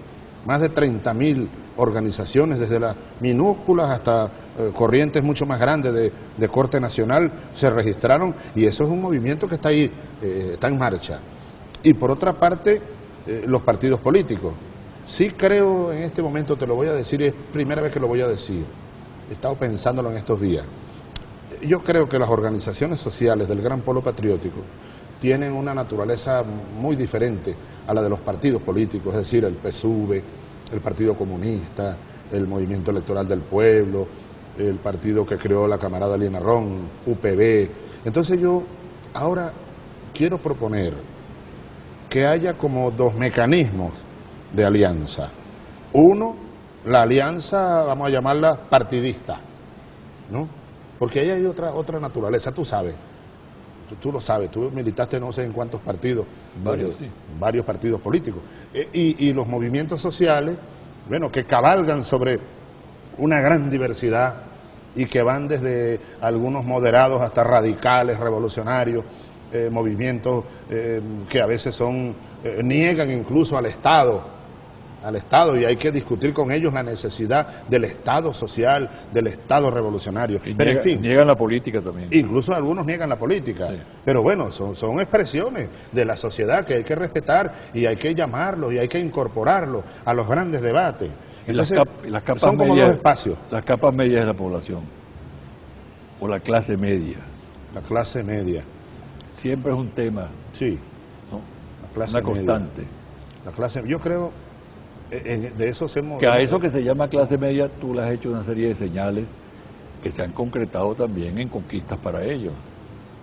Más de 30.000 organizaciones, desde las minúsculas hasta corrientes mucho más grandes de corte nacional, se registraron, y eso es un movimiento que está ahí, está en marcha. Y por otra parte, los partidos políticos. Sí creo, en este momento te lo voy a decir, es primera vez que lo voy a decir, he estado pensándolo en estos días. Yo creo que las organizaciones sociales del gran polo patriótico tienen una naturaleza muy diferente a la de los partidos políticos, es decir, el PSUV, el Partido Comunista, el Movimiento Electoral del Pueblo, el partido que creó la camarada Liena Ron, UPB. Entonces yo ahora quiero proponer que haya como 2 mecanismos de alianza. Uno, la alianza, vamos a llamarla partidista, ¿no? Porque ahí hay otra naturaleza, tú sabes. Tú lo sabes, tú militaste no sé en cuántos partidos, varios partidos políticos, y los movimientos sociales, bueno, que cabalgan sobre una gran diversidad y que van desde algunos moderados hasta radicales, revolucionarios, movimientos que a veces niegan incluso al Estado, y hay que discutir con ellos la necesidad del Estado social, del Estado revolucionario. Pero en fin, niegan la política también. Incluso algunos niegan la política, sí. Pero bueno, son expresiones de la sociedad que hay que respetar y hay que llamarlos y hay que incorporarlos a los grandes debates. Entonces, las capas son como medias, 2 espacios. Las capas medias de la población, o la clase media. La clase media. Siempre es un tema. Sí. ¿No? La clase una constante. Media. La clase, yo creo, de eso hacemos... Que a eso que se llama clase media, tú le has hecho una serie de señales que se han concretado también en conquistas para ellos.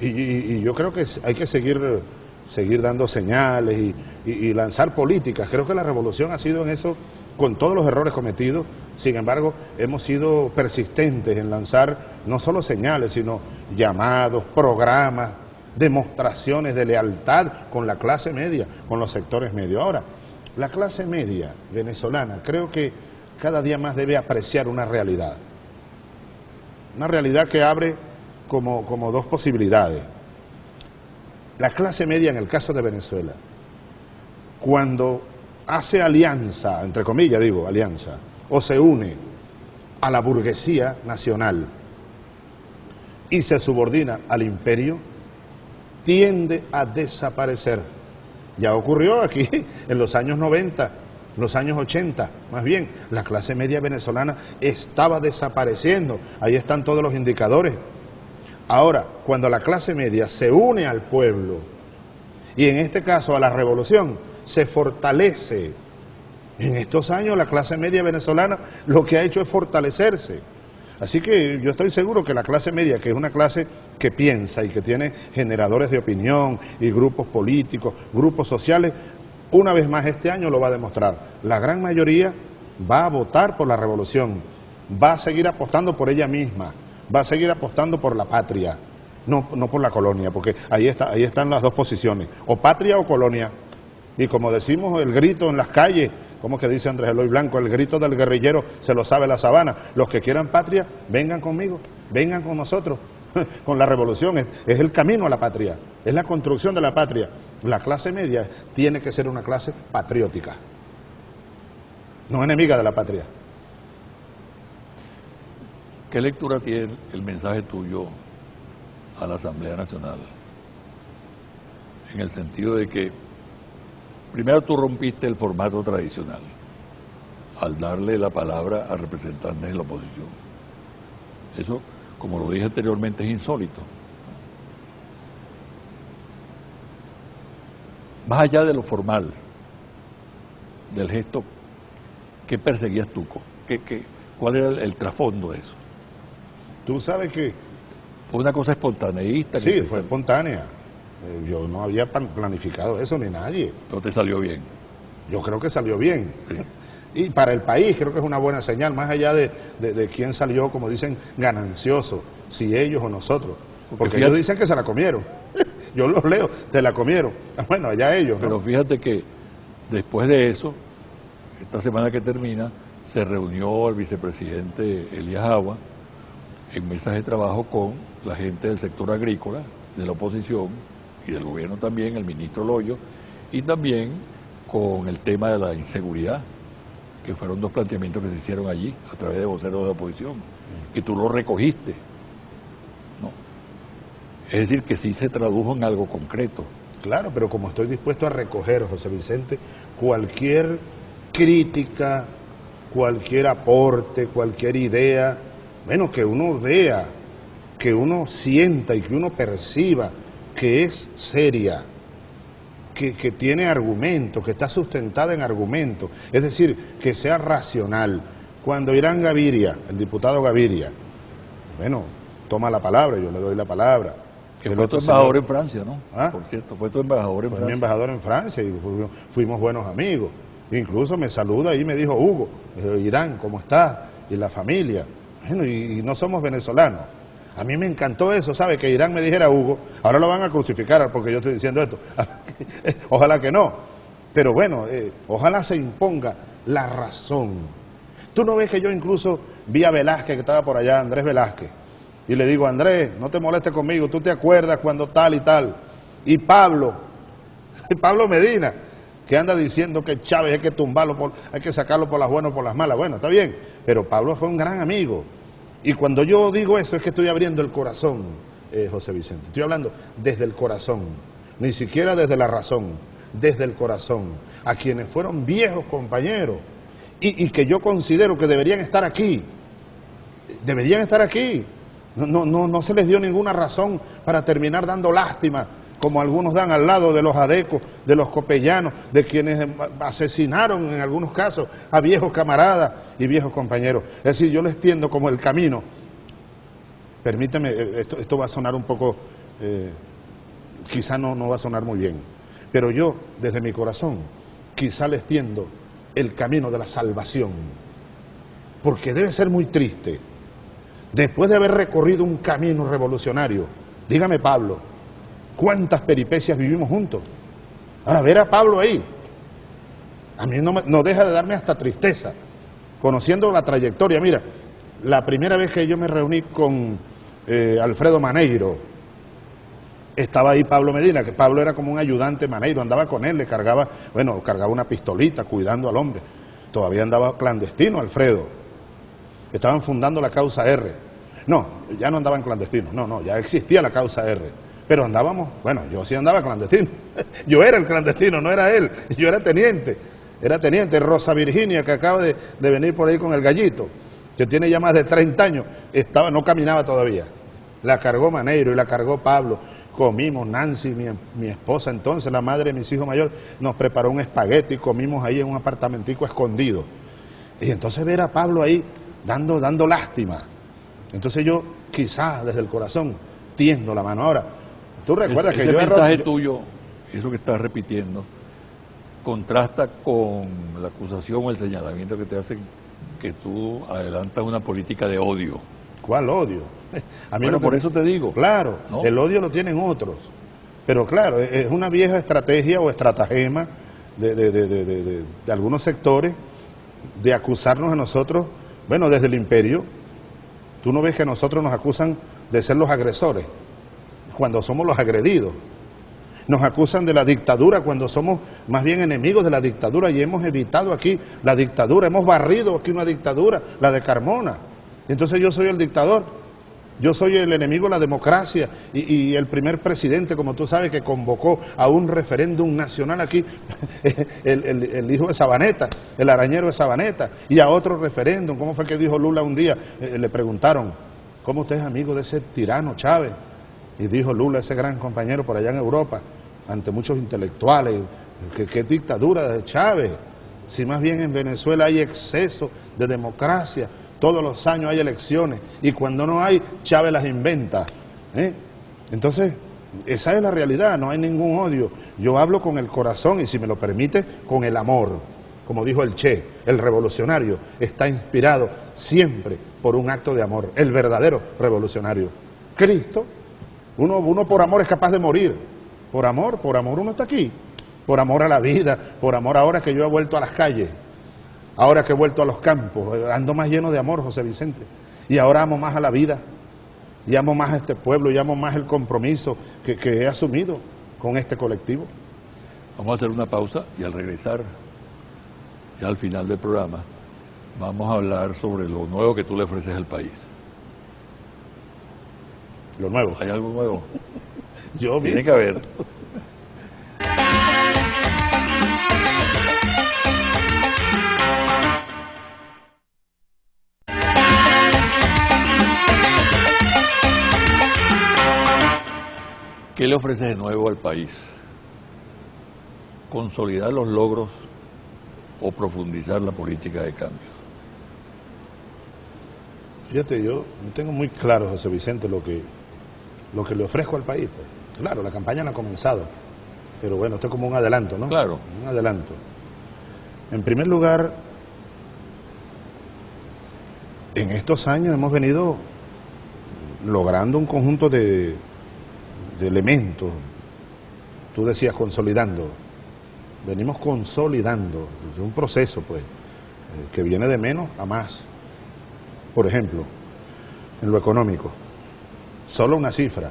Y yo creo que hay que seguir dando señales y lanzar políticas. Creo que la revolución ha sido en eso, con todos los errores cometidos. Sin embargo, hemos sido persistentes en lanzar no solo señales, sino llamados, programas, demostraciones de lealtad con la clase media, con los sectores medios. Ahora, la clase media venezolana creo que cada día más debe apreciar una realidad que abre como 2 posibilidades. La clase media, en el caso de Venezuela, cuando hace alianza, entre comillas digo, alianza, o se une a la burguesía nacional y se subordina al imperio, tiende a desaparecer Ya ocurrió aquí en los años 90, los años 80, más bien, la clase media venezolana estaba desapareciendo. Ahí están todos los indicadores. Ahora, cuando la clase media se une al pueblo, y en este caso a la revolución, se fortalece. En estos años la clase media venezolana lo que ha hecho es fortalecerse. Así que yo estoy seguro que la clase media, que es una clase que piensa y que tiene generadores de opinión y grupos políticos, grupos sociales, una vez más este año lo va a demostrar. La gran mayoría va a votar por la revolución, va a seguir apostando por ella misma, va a seguir apostando por la patria, no por la colonia, porque ahí están las dos posiciones, o patria o colonia. Y como decimos el grito en las calles, como que dice Andrés Eloy Blanco, el grito del guerrillero se lo sabe la sabana. Los que quieran patria, vengan conmigo, vengan con nosotros, con la revolución. Es el camino a la patria, es la construcción de la patria. La clase media tiene que ser una clase patriótica, no enemiga de la patria. ¿Qué lectura tiene el mensaje tuyo a la Asamblea Nacional? En el sentido de que primero tú rompiste el formato tradicional al darle la palabra a representantes de la oposición. Eso, como lo dije anteriormente, es insólito. Más allá de lo formal, del gesto, ¿qué perseguías tú? ¿Cuál era el trasfondo de eso? Tú sabes que... ¿Fue una cosa espontaneísta? Sí, fue espontánea. Yo no había planificado eso ni nadie. ¿No te salió bien? Yo creo que salió bien. Sí. Y para el país creo que es una buena señal, más allá de quién salió, como dicen, ganancioso, si ellos o nosotros. Porque ellos dicen que se la comieron. Yo los leo, se la comieron. Bueno, allá ellos, ¿no? Pero fíjate que después de eso, esta semana que termina, se reunió el vicepresidente Elías Agua en mesas de trabajo con la gente del sector agrícola, de la oposición y del gobierno también, el ministro Loyo, y también con el tema de la inseguridad, que fueron dos planteamientos que se hicieron allí a través de voceros de la oposición, y tú lo recogiste, ¿no? Es decir, que sí se tradujo en algo concreto. Claro, pero como estoy dispuesto a recoger, José Vicente, cualquier crítica, cualquier aporte, cualquier idea, bueno, que uno vea, que uno sienta y que uno perciba que es seria, que tiene argumentos, que está sustentada en argumentos, es decir, que sea racional. Cuando Irán Gaviria, el diputado Gaviria, bueno, toma la palabra, yo le doy la palabra. Que fue tu embajador en Francia, ¿no? ¿Ah? Por cierto, fue tu embajador en Francia. Fue mi embajador en Francia y fuimos buenos amigos. Incluso me saluda y me dijo, Hugo, Irán, ¿cómo estás? Y la familia. Bueno, y no somos venezolanos. A mí me encantó eso, ¿sabe? Que Irán me dijera Hugo, ahora lo van a crucificar porque yo estoy diciendo esto. Ojalá que no. Pero bueno, ojalá se imponga la razón. Tú no ves que yo incluso vi a Velázquez, que estaba por allá, Andrés Velázquez, y le digo, Andrés, no te molestes conmigo, tú te acuerdas cuando tal y tal. Y Pablo Medina, que anda diciendo que Chávez hay que tumbarlo, hay que sacarlo por las buenas o por las malas. Bueno, está bien, pero Pablo fue un gran amigo. Y cuando yo digo eso es que estoy abriendo el corazón, José Vicente. Estoy hablando desde el corazón, ni siquiera desde la razón, desde el corazón. A quienes fueron viejos compañeros y que yo considero que deberían estar aquí. Deberían estar aquí. No se les dio ninguna razón para terminar dando lástima, como algunos dan al lado de los adecos, de los copellanos, de quienes asesinaron en algunos casos a viejos camaradas y viejos compañeros. Es decir, yo les tiendo como el camino. Permíteme, esto va a sonar un poco, quizá no va a sonar muy bien, pero yo, desde mi corazón, quizá les tiendo el camino de la salvación, porque debe ser muy triste. Después de haber recorrido un camino revolucionario, dígame Pablo, ¿cuántas peripecias vivimos juntos? Ahora, ver a Pablo ahí, a mí no deja de darme hasta tristeza, conociendo la trayectoria. Mira, la primera vez que yo me reuní con Alfredo Maneiro, estaba ahí Pablo Medina, que Pablo era como un ayudante Maneiro, andaba con él, cargaba una pistolita cuidando al hombre. Todavía andaba clandestino Alfredo. Estaban fundando la causa R. No, ya no andaban clandestinos, no, ya existía la causa R. pero andábamos, bueno, yo sí andaba clandestino, yo era el clandestino, no era él, yo era teniente, Rosa Virginia, que acaba de venir por ahí con el gallito, que tiene ya más de 30 años, no caminaba todavía, la cargó Maneiro y la cargó Pablo, comimos, Nancy, mi esposa entonces, la madre de mis hijos mayores, nos preparó un espagueti, comimos ahí en un apartamentico escondido, y entonces ver a Pablo ahí dando lástima, entonces yo quizás desde el corazón tiendo la mano. Ahora, tú recuerdas que ese yo... mensaje tuyo, eso que estás repitiendo, contrasta con la acusación o el señalamiento que te hacen que tú adelantas una política de odio. ¿Cuál odio? A mí bueno, por eso te digo. Claro, ¿no? El odio lo tienen otros, pero claro, es una vieja estrategia o estratagema de algunos sectores de acusarnos a nosotros, bueno, desde el imperio. Tú no ves que a nosotros nos acusan de ser los agresores, cuando somos los agredidos. Nos acusan de la dictadura cuando somos más bien enemigos de la dictadura y hemos evitado aquí la dictadura, hemos barrido aquí una dictadura, la de Carmona. Entonces yo soy el dictador, yo soy el enemigo de la democracia y el primer presidente, como tú sabes, que convocó a un referéndum nacional aquí, el hijo de Sabaneta, el arañero de Sabaneta, y a otro referéndum. ¿Cómo fue que dijo Lula un día? Le preguntaron, ¿cómo usted es amigo de ese tirano Chávez? Y dijo Lula, ese gran compañero por allá en Europa, ante muchos intelectuales, ¿qué dictadura de Chávez? Si más bien en Venezuela hay exceso de democracia, todos los años hay elecciones, y cuando no hay, Chávez las inventa. Entonces, esa es la realidad, no hay ningún odio. Yo hablo con el corazón y, si me lo permite, con el amor. Como dijo el Che, el revolucionario está inspirado siempre por un acto de amor, el verdadero revolucionario. Cristo. Uno por amor es capaz de morir, por amor uno está aquí, por amor a la vida, por amor ahora que yo he vuelto a las calles, ahora que he vuelto a los campos, ando más lleno de amor, José Vicente, y ahora amo más a la vida, y amo más a este pueblo, y amo más el compromiso que he asumido con este colectivo. Vamos a hacer una pausa y al regresar, ya al final del programa, vamos a hablar sobre lo nuevo que tú le ofreces al país. Lo nuevo. ¿Hay algo nuevo? Yo Tiene que haber. ¿Qué le ofreces de nuevo al país? ¿Consolidar los logros o profundizar la política de cambio? Fíjate, yo no tengo muy claro, José Vicente, lo que le ofrezco al país. Pues. Claro, la campaña no ha comenzado, pero bueno, esto es como un adelanto, ¿no? Claro. Un adelanto. En primer lugar, en estos años hemos venido logrando un conjunto de elementos. Tú decías consolidando. Venimos consolidando. Es un proceso, pues, que viene de menos a más. Por ejemplo, en lo económico, solo una cifra,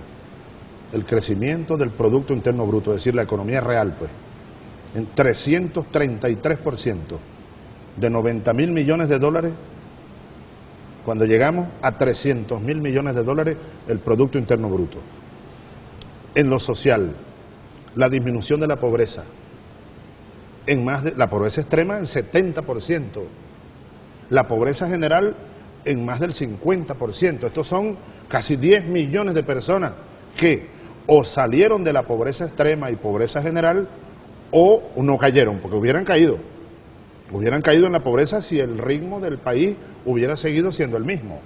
el crecimiento del Producto Interno Bruto, es decir, la economía real, pues, en 333%, de 90.000 millones de dólares, cuando llegamos a 300.000 millones de dólares el Producto Interno Bruto. En lo social, la disminución de la pobreza, la pobreza extrema en 70%, la pobreza general en más del 50%. Estos son casi 10 millones de personas que o salieron de la pobreza extrema y pobreza general o no cayeron, porque hubieran caído en la pobreza si el ritmo del país hubiera seguido siendo el mismo.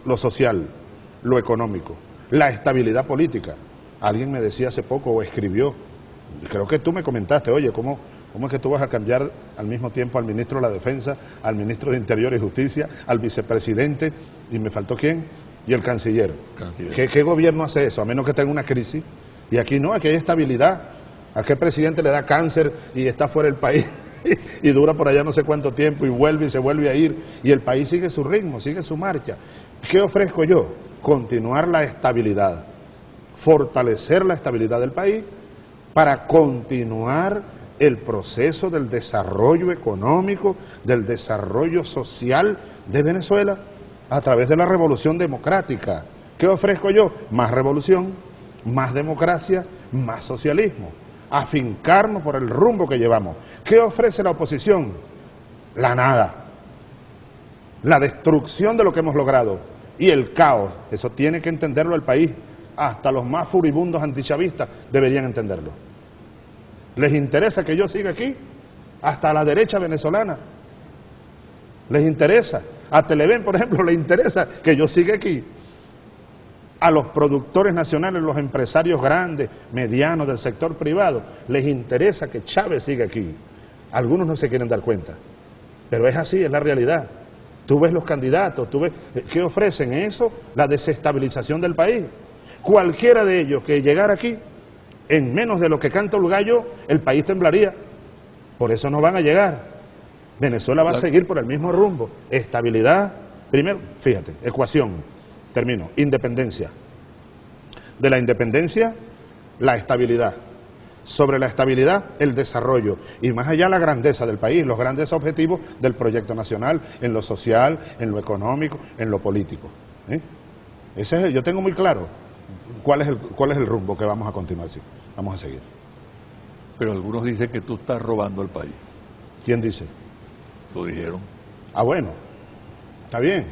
Lo social, lo económico, la estabilidad política. Alguien me decía hace poco o escribió, creo que tú me comentaste, oye, ¿cómo es que tú vas a cambiar al mismo tiempo al ministro de la Defensa, al ministro de Interior y Justicia, al vicepresidente, y me faltó quién, y el canciller? ¿Qué gobierno hace eso? A menos que tenga una crisis. Y aquí no, aquí hay estabilidad. ¿A qué presidente le da cáncer y está fuera del país y dura por allá no sé cuánto tiempo y vuelve y se vuelve a ir y el país sigue su ritmo, sigue su marcha? ¿Qué ofrezco yo? Continuar la estabilidad, fortalecer la estabilidad del país para continuar el proceso del desarrollo económico, del desarrollo social de Venezuela a través de la revolución democrática. ¿Qué ofrezco yo? Más revolución, más democracia, más socialismo, afincarnos por el rumbo que llevamos. ¿Qué ofrece la oposición? La nada, la destrucción de lo que hemos logrado y el caos. Eso tiene que entenderlo el país, hasta los más furibundos antichavistas deberían entenderlo. ¿Les interesa que yo siga aquí? Hasta a la derecha venezolana les interesa. A Televen, por ejemplo, le interesa que yo siga aquí. A los productores nacionales, los empresarios grandes, medianos del sector privado, les interesa que Chávez siga aquí. Algunos no se quieren dar cuenta, pero es así, es la realidad. Tú ves los candidatos, tú ves ¿qué ofrecen? Eso, la desestabilización del país. Cualquiera de ellos que llegara aquí, en menos de lo que canta el gallo, el país temblaría. Por eso no van a llegar. Venezuela va a seguir por el mismo rumbo. Estabilidad, primero, fíjate, ecuación, termino, independencia. De la independencia, la estabilidad. Sobre la estabilidad, el desarrollo. Y más allá, la grandeza del país, los grandes objetivos del proyecto nacional, en lo social, en lo económico, en lo político. Yo tengo muy claro cuál es el rumbo que vamos a continuar, sí. Vamos a seguir. Pero algunos dicen que tú estás robando el país. ¿Quién dice? Lo dijeron. Ah, bueno, está bien.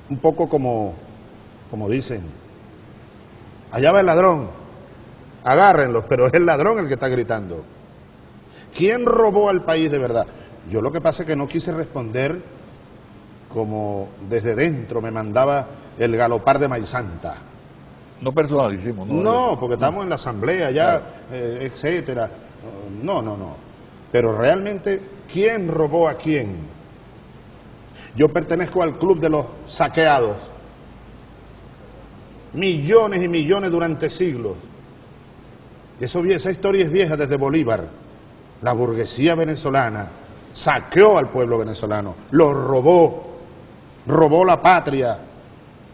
Un poco como dicen, allá va el ladrón, agárrenlo, pero es el ladrón el que está gritando. ¿Quién robó al país de verdad? Yo lo que pasa es que no quise responder como desde dentro me mandaba el galopar de Maizanta. No personalicemos, ¿no? No, porque estamos en la asamblea ya, claro. Etcétera. No. Pero realmente, ¿quién robó a quién? Yo pertenezco al club de los saqueados. Millones y millones durante siglos. Esa historia es vieja desde Bolívar. La burguesía venezolana saqueó al pueblo venezolano, lo robó la patria,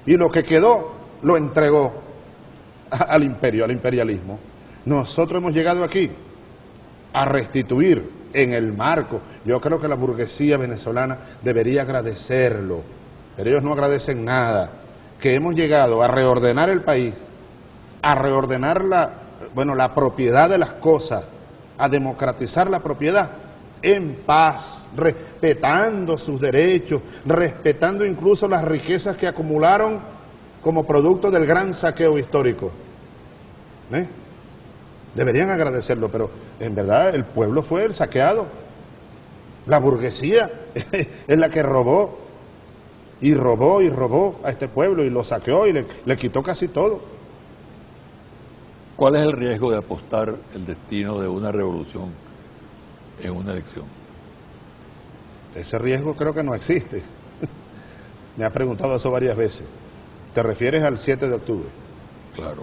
y lo que quedó lo entregó al imperio, al imperialismo. Nosotros hemos llegado aquí a restituir en el marco. Yo creo que la burguesía venezolana debería agradecerlo, pero ellos no agradecen nada, que hemos llegado a reordenar el país, a reordenar la propiedad de las cosas, a democratizar la propiedad en paz, respetando sus derechos, respetando incluso las riquezas que acumularon como producto del gran saqueo histórico. Deberían agradecerlo, pero en verdad el pueblo fue el saqueado. La burguesía es la que robó a este pueblo y lo saqueó y le quitó casi todo. ¿Cuál es el riesgo de apostar el destino de una revolución en una elección? Ese riesgo creo que no existe. Me ha preguntado eso varias veces. ¿Te refieres al 7 de octubre?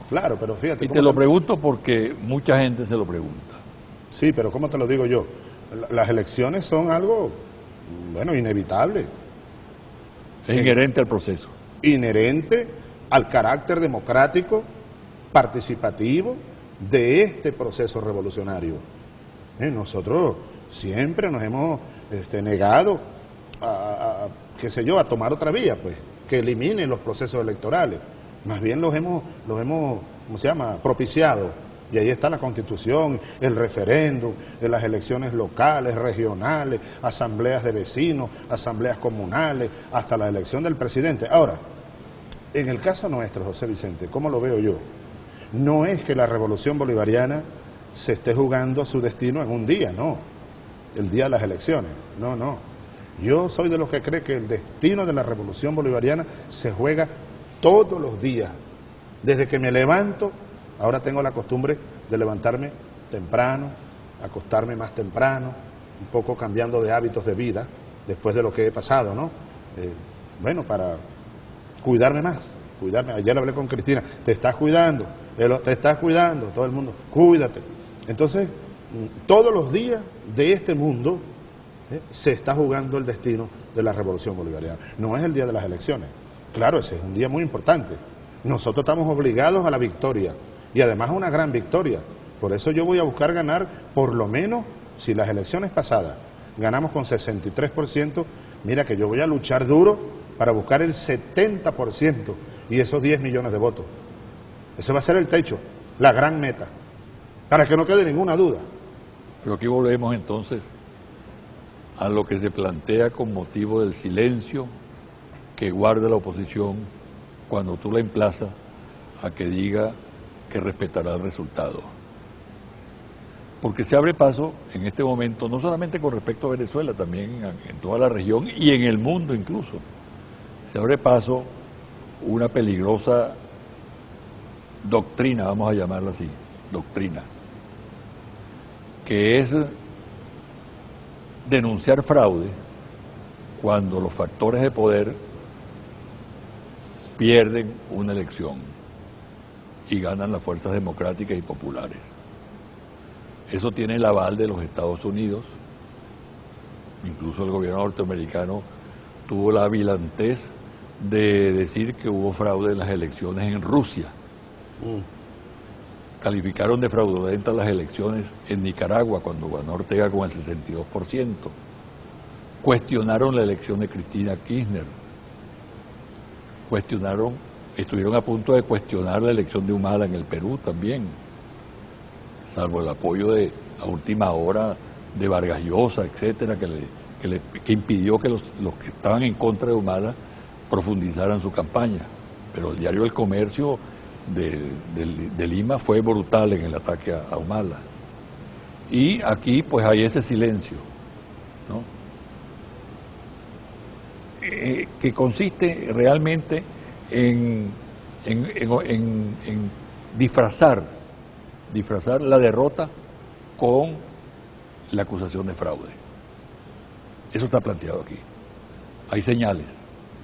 Claro, pero fíjate. Y te lo pregunto porque mucha gente se lo pregunta. Sí, pero ¿cómo te lo digo yo? Las elecciones son algo, inevitable. Es inherente al proceso. Inherente al carácter democrático, participativo de este proceso revolucionario. Nosotros siempre nos hemos negado a tomar otra vía, pues, que elimine los procesos electorales. Más bien los hemos, propiciado. Y ahí está la Constitución, el referéndum, las elecciones locales, regionales, asambleas de vecinos, asambleas comunales, hasta la elección del presidente. Ahora, en el caso nuestro, José Vicente, ¿cómo lo veo yo? No es que la revolución bolivariana se esté jugando su destino en un día, no. El día de las elecciones, no. Yo soy de los que cree que el destino de la revolución bolivariana se juega todos los días. Desde que me levanto, ahora tengo la costumbre de levantarme temprano, acostarme más temprano, un poco cambiando de hábitos de vida, después de lo que he pasado, ¿no? Para cuidarme más, cuidarme. Ayer hablé con Cristina, te estás cuidando, todo el mundo, cuídate. Entonces, todos los días de este mundo se está jugando el destino de la revolución bolivariana. No es el día de las elecciones. Claro, ese es un día muy importante. Nosotros estamos obligados a la victoria, y además a una gran victoria. Por eso yo voy a buscar ganar, por lo menos, si las elecciones pasadas ganamos con 63%, mira que yo voy a luchar duro para buscar el 70% y esos 10 millones de votos. Ese va a ser el techo, la gran meta, para que no quede ninguna duda. Pero aquí volvemos entonces a lo que se plantea con motivo del silencio que guarda la oposición cuando tú la emplazas a que diga que respetará el resultado. Porque se abre paso en este momento, no solamente con respecto a Venezuela, también en toda la región y en el mundo incluso, se abre paso una peligrosa doctrina, vamos a llamarla así, doctrina, que es denunciar fraude cuando los factores de poder pierden una elección y ganan las fuerzas democráticas y populares. Eso tiene el aval de los Estados Unidos, incluso el gobierno norteamericano tuvo la avilantez de decir que hubo fraude en las elecciones en Rusia. Calificaron de fraudulentas las elecciones en Nicaragua cuando ganó Ortega con el 62%. Cuestionaron la elección de Cristina Kirchner. Estuvieron a punto de cuestionar la elección de Humala en el Perú también, salvo el apoyo a última hora de Vargas Llosa, etcétera, que impidió que los que estaban en contra de Humala profundizaran su campaña. Pero el diario El Comercio de Lima fue brutal en el ataque a Humala. Y aquí pues hay ese silencio, ¿no? Que consiste realmente en disfrazar la derrota con la acusación de fraude. Eso está planteado aquí. Hay señales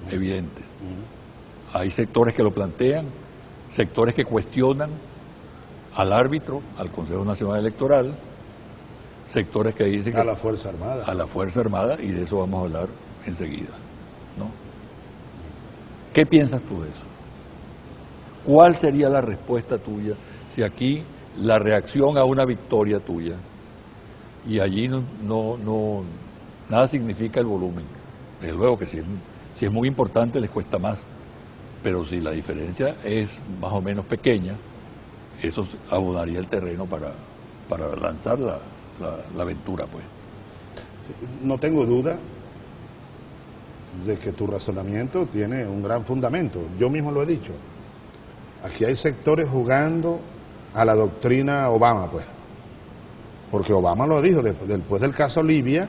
evidentes. Hay sectores que lo plantean, sectores que cuestionan al árbitro, al Consejo Nacional Electoral, sectores que dicen que a la Fuerza Armada. A la Fuerza Armada, y de eso vamos a hablar enseguida, ¿no? ¿Qué piensas tú de eso? ¿Cuál sería la respuesta tuya si aquí la reacción a una victoria tuya, y allí nada significa el volumen? Desde luego que si es muy importante les cuesta más, pero si la diferencia es más o menos pequeña, eso abonaría el terreno para lanzar la aventura, pues. No tengo duda de que tu razonamiento tiene un gran fundamento. Yo mismo lo he dicho. Aquí hay sectores jugando a la doctrina Obama, pues. Porque Obama lo dijo, después del caso Libia,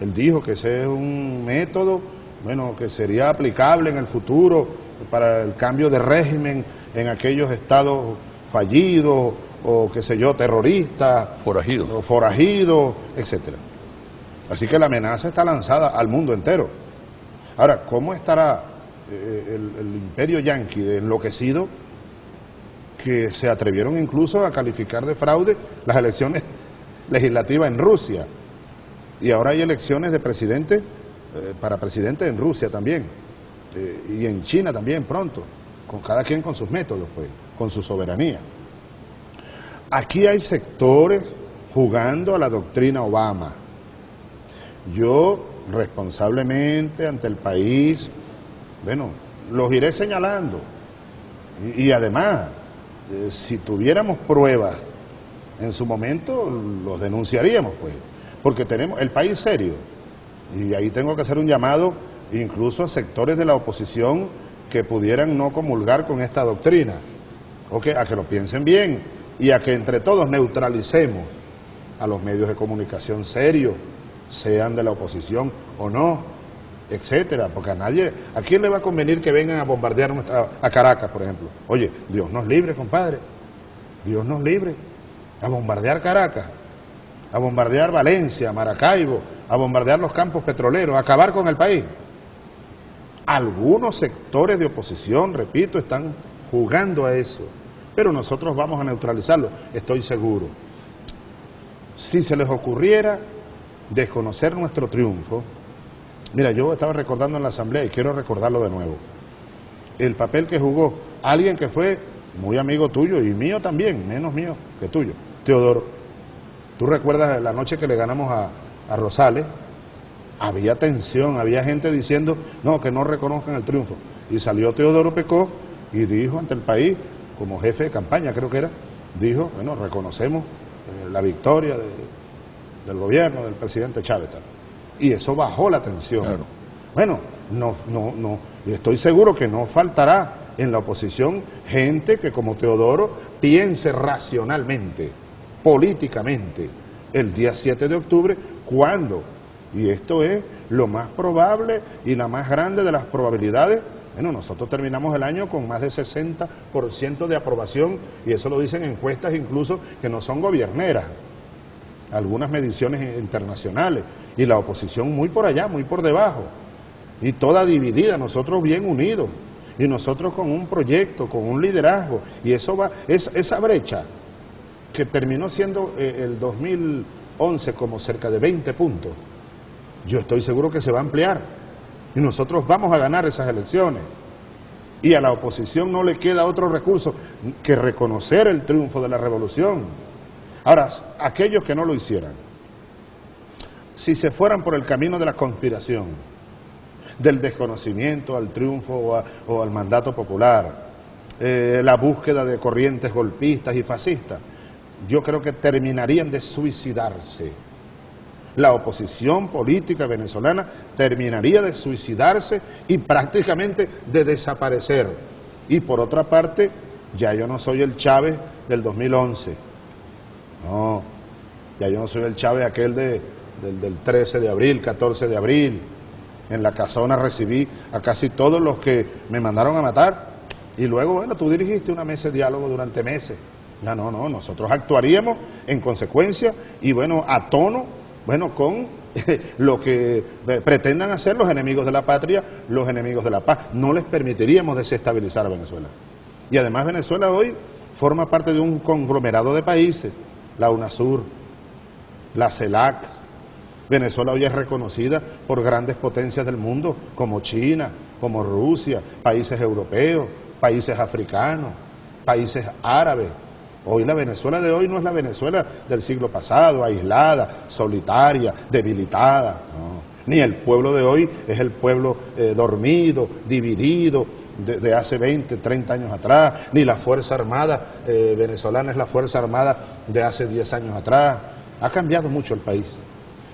él dijo que ese es un método, bueno, que sería aplicable en el futuro para el cambio de régimen en aquellos estados fallidos, o qué sé yo, terroristas, forajidos, etcétera. Así que la amenaza está lanzada al mundo entero. Ahora, ¿cómo estará el imperio yanqui enloquecido que se atrevieron incluso a calificar de fraude las elecciones legislativas en Rusia? Y ahora hay elecciones de presidente, para presidente en Rusia también, y en China también pronto, con cada quien con sus métodos, pues, con su soberanía. Aquí hay sectores jugando a la doctrina Obama. Yo, responsablemente ante el país, bueno, los iré señalando. Y además, si tuviéramos pruebas en su momento, los denunciaríamos, pues, porque tenemos el país serio. Y ahí tengo que hacer un llamado incluso a sectores de la oposición que pudieran no comulgar con esta doctrina, a que lo piensen bien y a que entre todos neutralicemos a los medios de comunicación serios, sean de la oposición o no, etcétera, porque ¿a quién le va a convenir que vengan a bombardear a Caracas, por ejemplo? Oye, Dios nos libre, compadre, Dios nos libre, a bombardear Caracas, a bombardear Valencia, Maracaibo, a bombardear los campos petroleros, a acabar con el país. Algunos sectores de oposición, repito, están jugando a eso, pero nosotros vamos a neutralizarlo, estoy seguro. Si se les ocurriera desconocer nuestro triunfo, mira, yo estaba recordando en la asamblea y quiero recordarlo de nuevo, el papel que jugó alguien que fue muy amigo tuyo y mío también, menos mío que tuyo, Teodoro. ¿Tú recuerdas la noche que le ganamos a Rosales? Había tensión, había gente diciendo, no, que no reconozcan el triunfo. Y salió Teodoro Pecó y dijo ante el país, como jefe de campaña creo que era, dijo, bueno, reconocemos la victoria del gobierno del presidente Chávez. Y eso bajó la tensión. Claro. Bueno, no, estoy seguro que no faltará en la oposición gente que como Teodoro piense racionalmente, políticamente, el día 7 de octubre, cuando, y esto es lo más probable y la más grande de las probabilidades, bueno, nosotros terminamos el año con más de 60% de aprobación, y eso lo dicen encuestas incluso que no son gobierneras, algunas mediciones internacionales, y la oposición muy por allá, muy por debajo, y toda dividida, nosotros bien unidos, y nosotros con un proyecto, con un liderazgo, y eso va, esa brecha que terminó siendo el 2011 como cerca de 20 puntos, yo estoy seguro que se va a ampliar, y nosotros vamos a ganar esas elecciones, y a la oposición no le queda otro recurso que reconocer el triunfo de la revolución. Ahora, aquellos que no lo hicieran, si se fueran por el camino de la conspiración, del desconocimiento al triunfo o al mandato popular, la búsqueda de corrientes golpistas y fascistas, yo creo que terminarían de suicidarse. La oposición política venezolana terminaría de suicidarse y prácticamente de desaparecer. Y por otra parte, ya yo no soy el Chávez del 2011. No, ya yo no soy el Chávez aquel del 13 de abril, 14 de abril. En la casona recibí a casi todos los que me mandaron a matar. Y luego, bueno, tú dirigiste una mesa de diálogo durante meses. No, nosotros actuaríamos en consecuencia y bueno, a tono, bueno, con lo que pretendan hacer los enemigos de la patria, los enemigos de la paz. No les permitiríamos desestabilizar a Venezuela. Y además Venezuela hoy forma parte de un conglomerado de países, la UNASUR, la CELAC. Venezuela hoy es reconocida por grandes potencias del mundo, como China, como Rusia, países europeos, países africanos, países árabes. Hoy la Venezuela de hoy no es la Venezuela del siglo pasado, aislada, solitaria, debilitada. No. Ni el pueblo de hoy es el pueblo dormido, dividido, de hace 20, 30 años atrás, ni la Fuerza Armada venezolana es la Fuerza Armada de hace 10 años atrás. Ha cambiado mucho el país.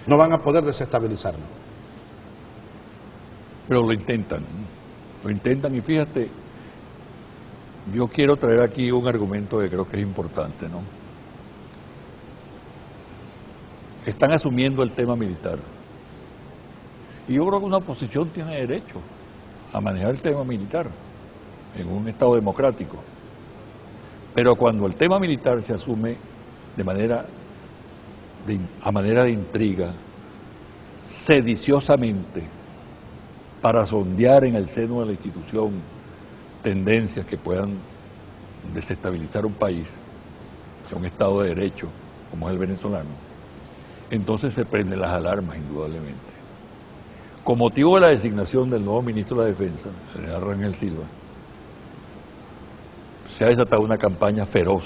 No van a poder desestabilizarlo. Pero lo intentan y fíjate, yo quiero traer aquí un argumento que creo que es importante, ¿no? Están asumiendo el tema militar. Y yo creo que una oposición tiene derecho a manejar el tema militar en un Estado democrático. Pero cuando el tema militar se asume a manera de intriga, sediciosamente, para sondear en el seno de la institución tendencias que puedan desestabilizar un país, un Estado de Derecho, como es el venezolano, entonces se prenden las alarmas, indudablemente. Con motivo de la designación del nuevo ministro de la Defensa, el general Rangel Silva, se ha desatado una campaña feroz,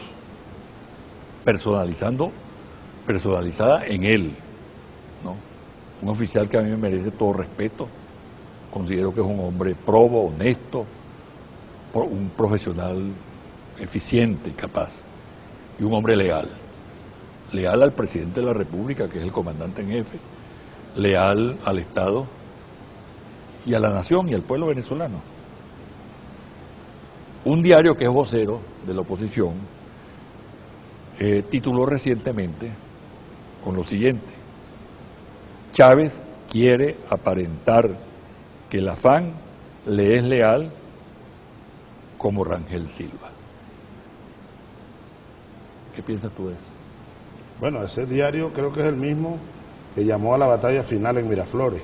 personalizada en él, ¿no? Un oficial que a mí me merece todo respeto, considero que es un hombre probo, honesto, un profesional eficiente y capaz, y un hombre leal al presidente de la República, que es el comandante en jefe, leal al Estado y a la nación y al pueblo venezolano. Un diario que es vocero de la oposición tituló recientemente con lo siguiente: Chávez quiere aparentar que el afán le es leal como Rangel Silva. ¿Qué piensas tú de eso? Bueno, ese diario creo que es el mismo que llamó a la batalla final en Miraflores.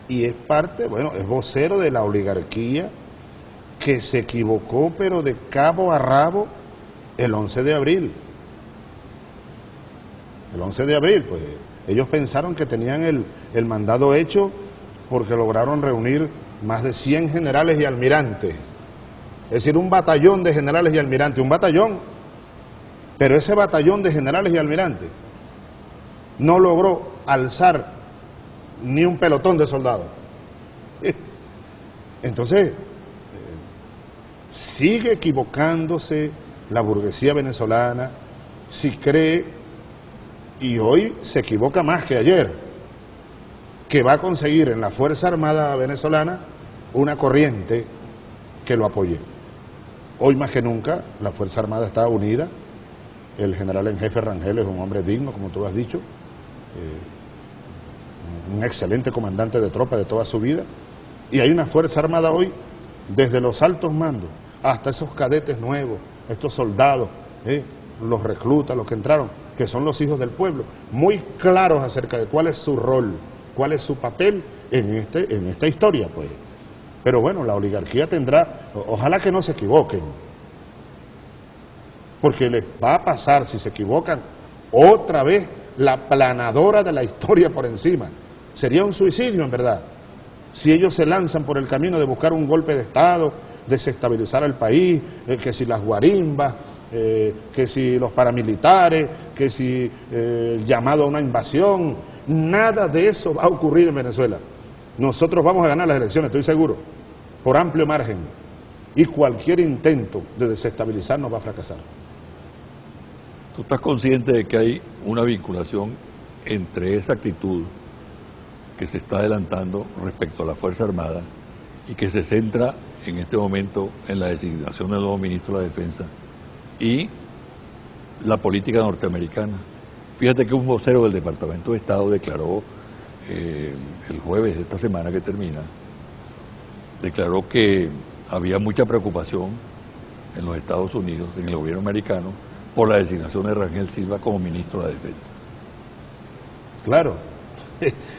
Y es parte, bueno, es vocero de la oligarquía que se equivocó, pero de cabo a rabo, el 11 de abril. El 11 de abril, pues, ellos pensaron que tenían el mandado hecho porque lograron reunir más de 100 generales y almirantes. Es decir, un batallón de generales y almirantes, un batallón. Pero ese batallón de generales y almirantes no logró alzar ni un pelotón de soldados. Entonces, sigue equivocándose la burguesía venezolana si cree, y hoy se equivoca más que ayer, que va a conseguir en la Fuerza Armada venezolana una corriente que lo apoye. Hoy más que nunca la Fuerza Armada está unida, el general en jefe Rangel es un hombre digno, como tú has dicho, un excelente comandante de tropa de toda su vida, y hay una Fuerza Armada hoy, desde los altos mandos hasta esos cadetes nuevos, estos soldados, los reclutas, los que entraron, que son los hijos del pueblo, muy claros acerca de cuál es su rol, cuál es su papel en esta historia, pues. Pero bueno, la oligarquía tendrá, ojalá que no se equivoquen, porque les va a pasar, si se equivocan, otra vez la planadora de la historia por encima. Sería un suicidio, en verdad, si ellos se lanzan por el camino de buscar un golpe de Estado, desestabilizar al país, que si las guarimbas, que si los paramilitares, que si el llamado a una invasión. Nada de eso va a ocurrir en Venezuela. Nosotros vamos a ganar las elecciones, estoy seguro, por amplio margen, y cualquier intento de desestabilizarnos va a fracasar. ¿Tú estás consciente de que hay una vinculación entre esa actitud que se está adelantando respecto a la Fuerza Armada y que se centra en este momento en la designación del nuevo ministro de la Defensa y la política norteamericana? Fíjate que un vocero del Departamento de Estado declaró el jueves de esta semana que termina, declaró que había mucha preocupación en los Estados Unidos, en el gobierno americano, por la designación de Rangel Silva como ministro de la Defensa. Claro,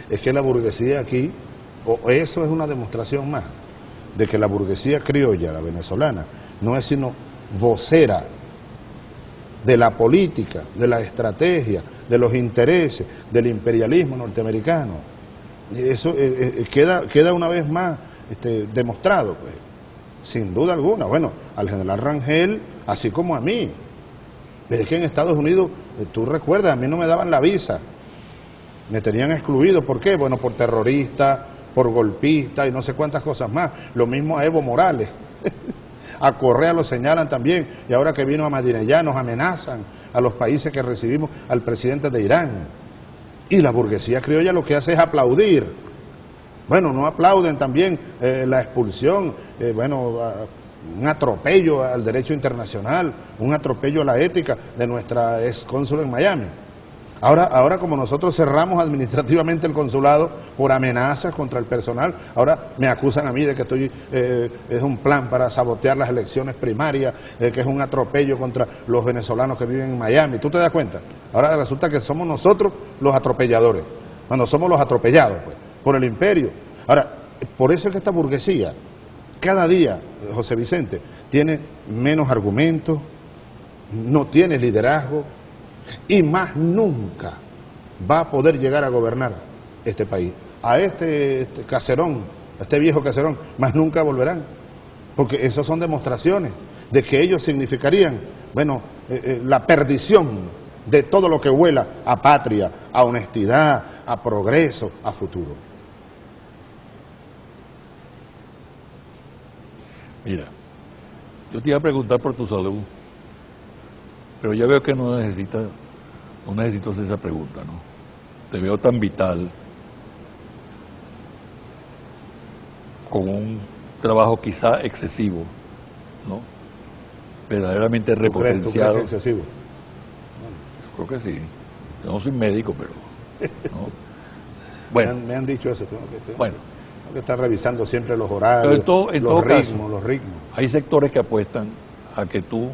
es que la burguesía aquí, o eso es una demostración más, de que la burguesía criolla, la venezolana, no es sino vocera de la política, de la estrategia, de los intereses, del imperialismo norteamericano. Eso queda una vez más demostrado, pues, sin duda alguna. Bueno, al general Rangel, así como a mí. Pero es que en Estados Unidos, tú recuerdas, a mí no me daban la visa, me tenían excluido. ¿Por qué? Bueno, por terrorista, por golpista y no sé cuántas cosas más. Lo mismo a Evo Morales. A Correa lo señalan también, y ahora que vino Ahmadinejad nos amenazan a los países que recibimos al presidente de Irán. Y la burguesía criolla lo que hace es aplaudir. Bueno, no aplauden también la expulsión, un atropello al derecho internacional, un atropello a la ética de nuestra ex cónsul en Miami. Ahora como nosotros cerramos administrativamente el consulado por amenazas contra el personal, ahora me acusan a mí de que es un plan para sabotear las elecciones primarias, que es un atropello contra los venezolanos que viven en Miami. ¿Tú te das cuenta? Ahora resulta que somos nosotros los atropelladores, cuando somos los atropellados, pues, por el imperio. Ahora, por eso es que esta burguesía, cada día, José Vicente, tiene menos argumentos, no tiene liderazgo, y más nunca va a poder llegar a gobernar este país. A este caserón, a este viejo caserón, más nunca volverán, porque esas son demostraciones de que ellos significarían, la perdición de todo lo que huela a patria, a honestidad, a progreso, a futuro. Mira, yo te iba a preguntar por tu salud, pero ya veo que no necesito hacer esa pregunta, ¿no? Te veo tan vital, con un trabajo quizá excesivo, ¿no? Verdaderamente repotenciado. ¿Tú crees que es excesivo? Creo que sí. Yo no soy médico, pero... ¿no? Bueno. Me han dicho eso. Tengo que estar revisando siempre los horarios, en todo los ritmos. Hay sectores que apuestan a que tú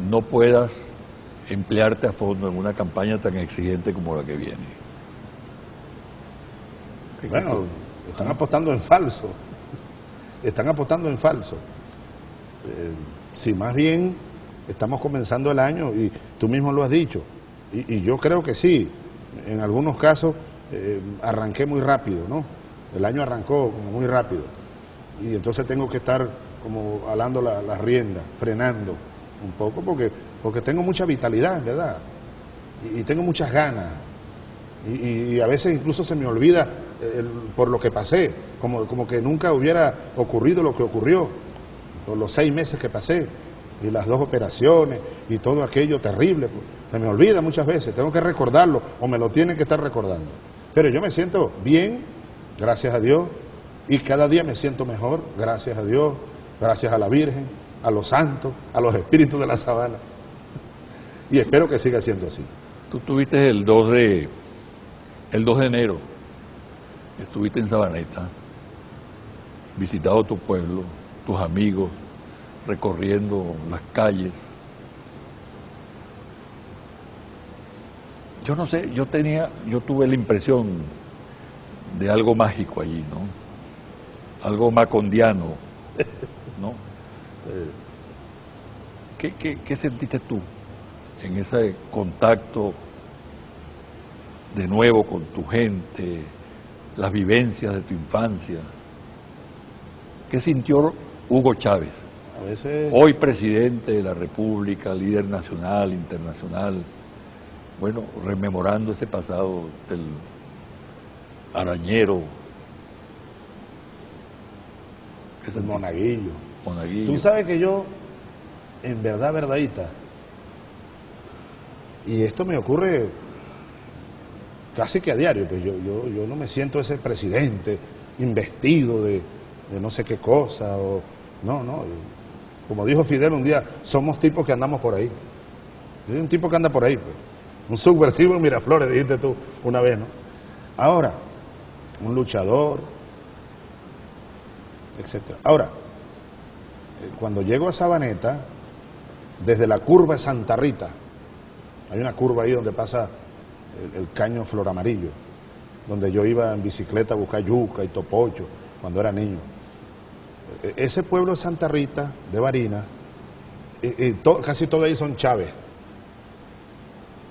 no puedas emplearte a fondo en una campaña tan exigente como la que viene. Bueno, están apostando en falso. Están apostando en falso. Si más bien estamos comenzando el año, y tú mismo lo has dicho, y yo creo que sí, en algunos casos arranqué muy rápido, ¿no? El año arrancó como muy rápido, y entonces tengo que estar como alando las riendas, frenando un poco, porque tengo mucha vitalidad, ¿verdad? Y tengo muchas ganas, y a veces incluso se me olvida por lo que pasé, como que nunca hubiera ocurrido lo que ocurrió. por los 6 meses que pasé, y las 2 operaciones, y todo aquello terrible, pues, se me olvida muchas veces, tengo que recordarlo, o me lo tienen que estar recordando. Pero yo me siento bien, gracias a Dios, y cada día me siento mejor, gracias a Dios, gracias a la Virgen, a los santos, a los espíritus de la sabana. Y espero que siga siendo así. Tú estuviste el 2 de enero, estuviste en Sabaneta, visitado tu pueblo, tus amigos, recorriendo las calles. Yo no sé, yo tuve la impresión de algo mágico allí, ¿no? Algo macondiano, ¿no? ¿Qué sentiste tú en ese contacto de nuevo con tu gente, las vivencias de tu infancia? ¿Qué sintió Hugo Chávez, A veces, hoy presidente de la República, líder nacional, internacional, bueno, rememorando ese pasado del arañero, el monaguillo. monaguillo? Tú sabes que yo, en verdad, verdadita, y esto me ocurre casi que a diario, pues yo no me siento ese presidente investido de no sé qué cosa, o no, como dijo Fidel un día, somos tipos que andamos por ahí. Yo soy un tipo que anda por ahí, pues. Un subversivo en Miraflores, dijiste tú una vez, ¿no? Ahora, un luchador, etcétera. Ahora, cuando llego a Sabaneta, desde la curva de Santa Rita, hay una curva ahí donde pasa el caño Flor Amarillo, donde yo iba en bicicleta a buscar yuca y topocho cuando era niño. Ese pueblo de Santa Rita, de Barinas, casi todos ahí son Chávez.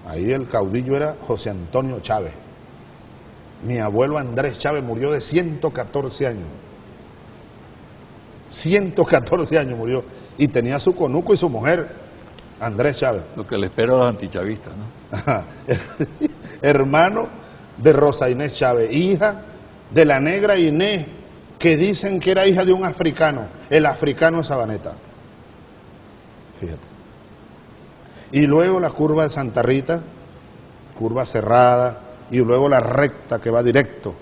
Ahí el caudillo era José Antonio Chávez. Mi abuelo Andrés Chávez murió de 114 años. 114 años murió. Y tenía su conuco y su mujer, Andrés Chávez. Lo que le espero a los antichavistas, ¿no? Ajá. Hermano de Rosa Inés Chávez, hija de la negra Inés, que dicen que era hija de un africano, el africano de Sabaneta. Fíjate. Y luego la curva de Santa Rita, curva cerrada, y luego la recta que va directo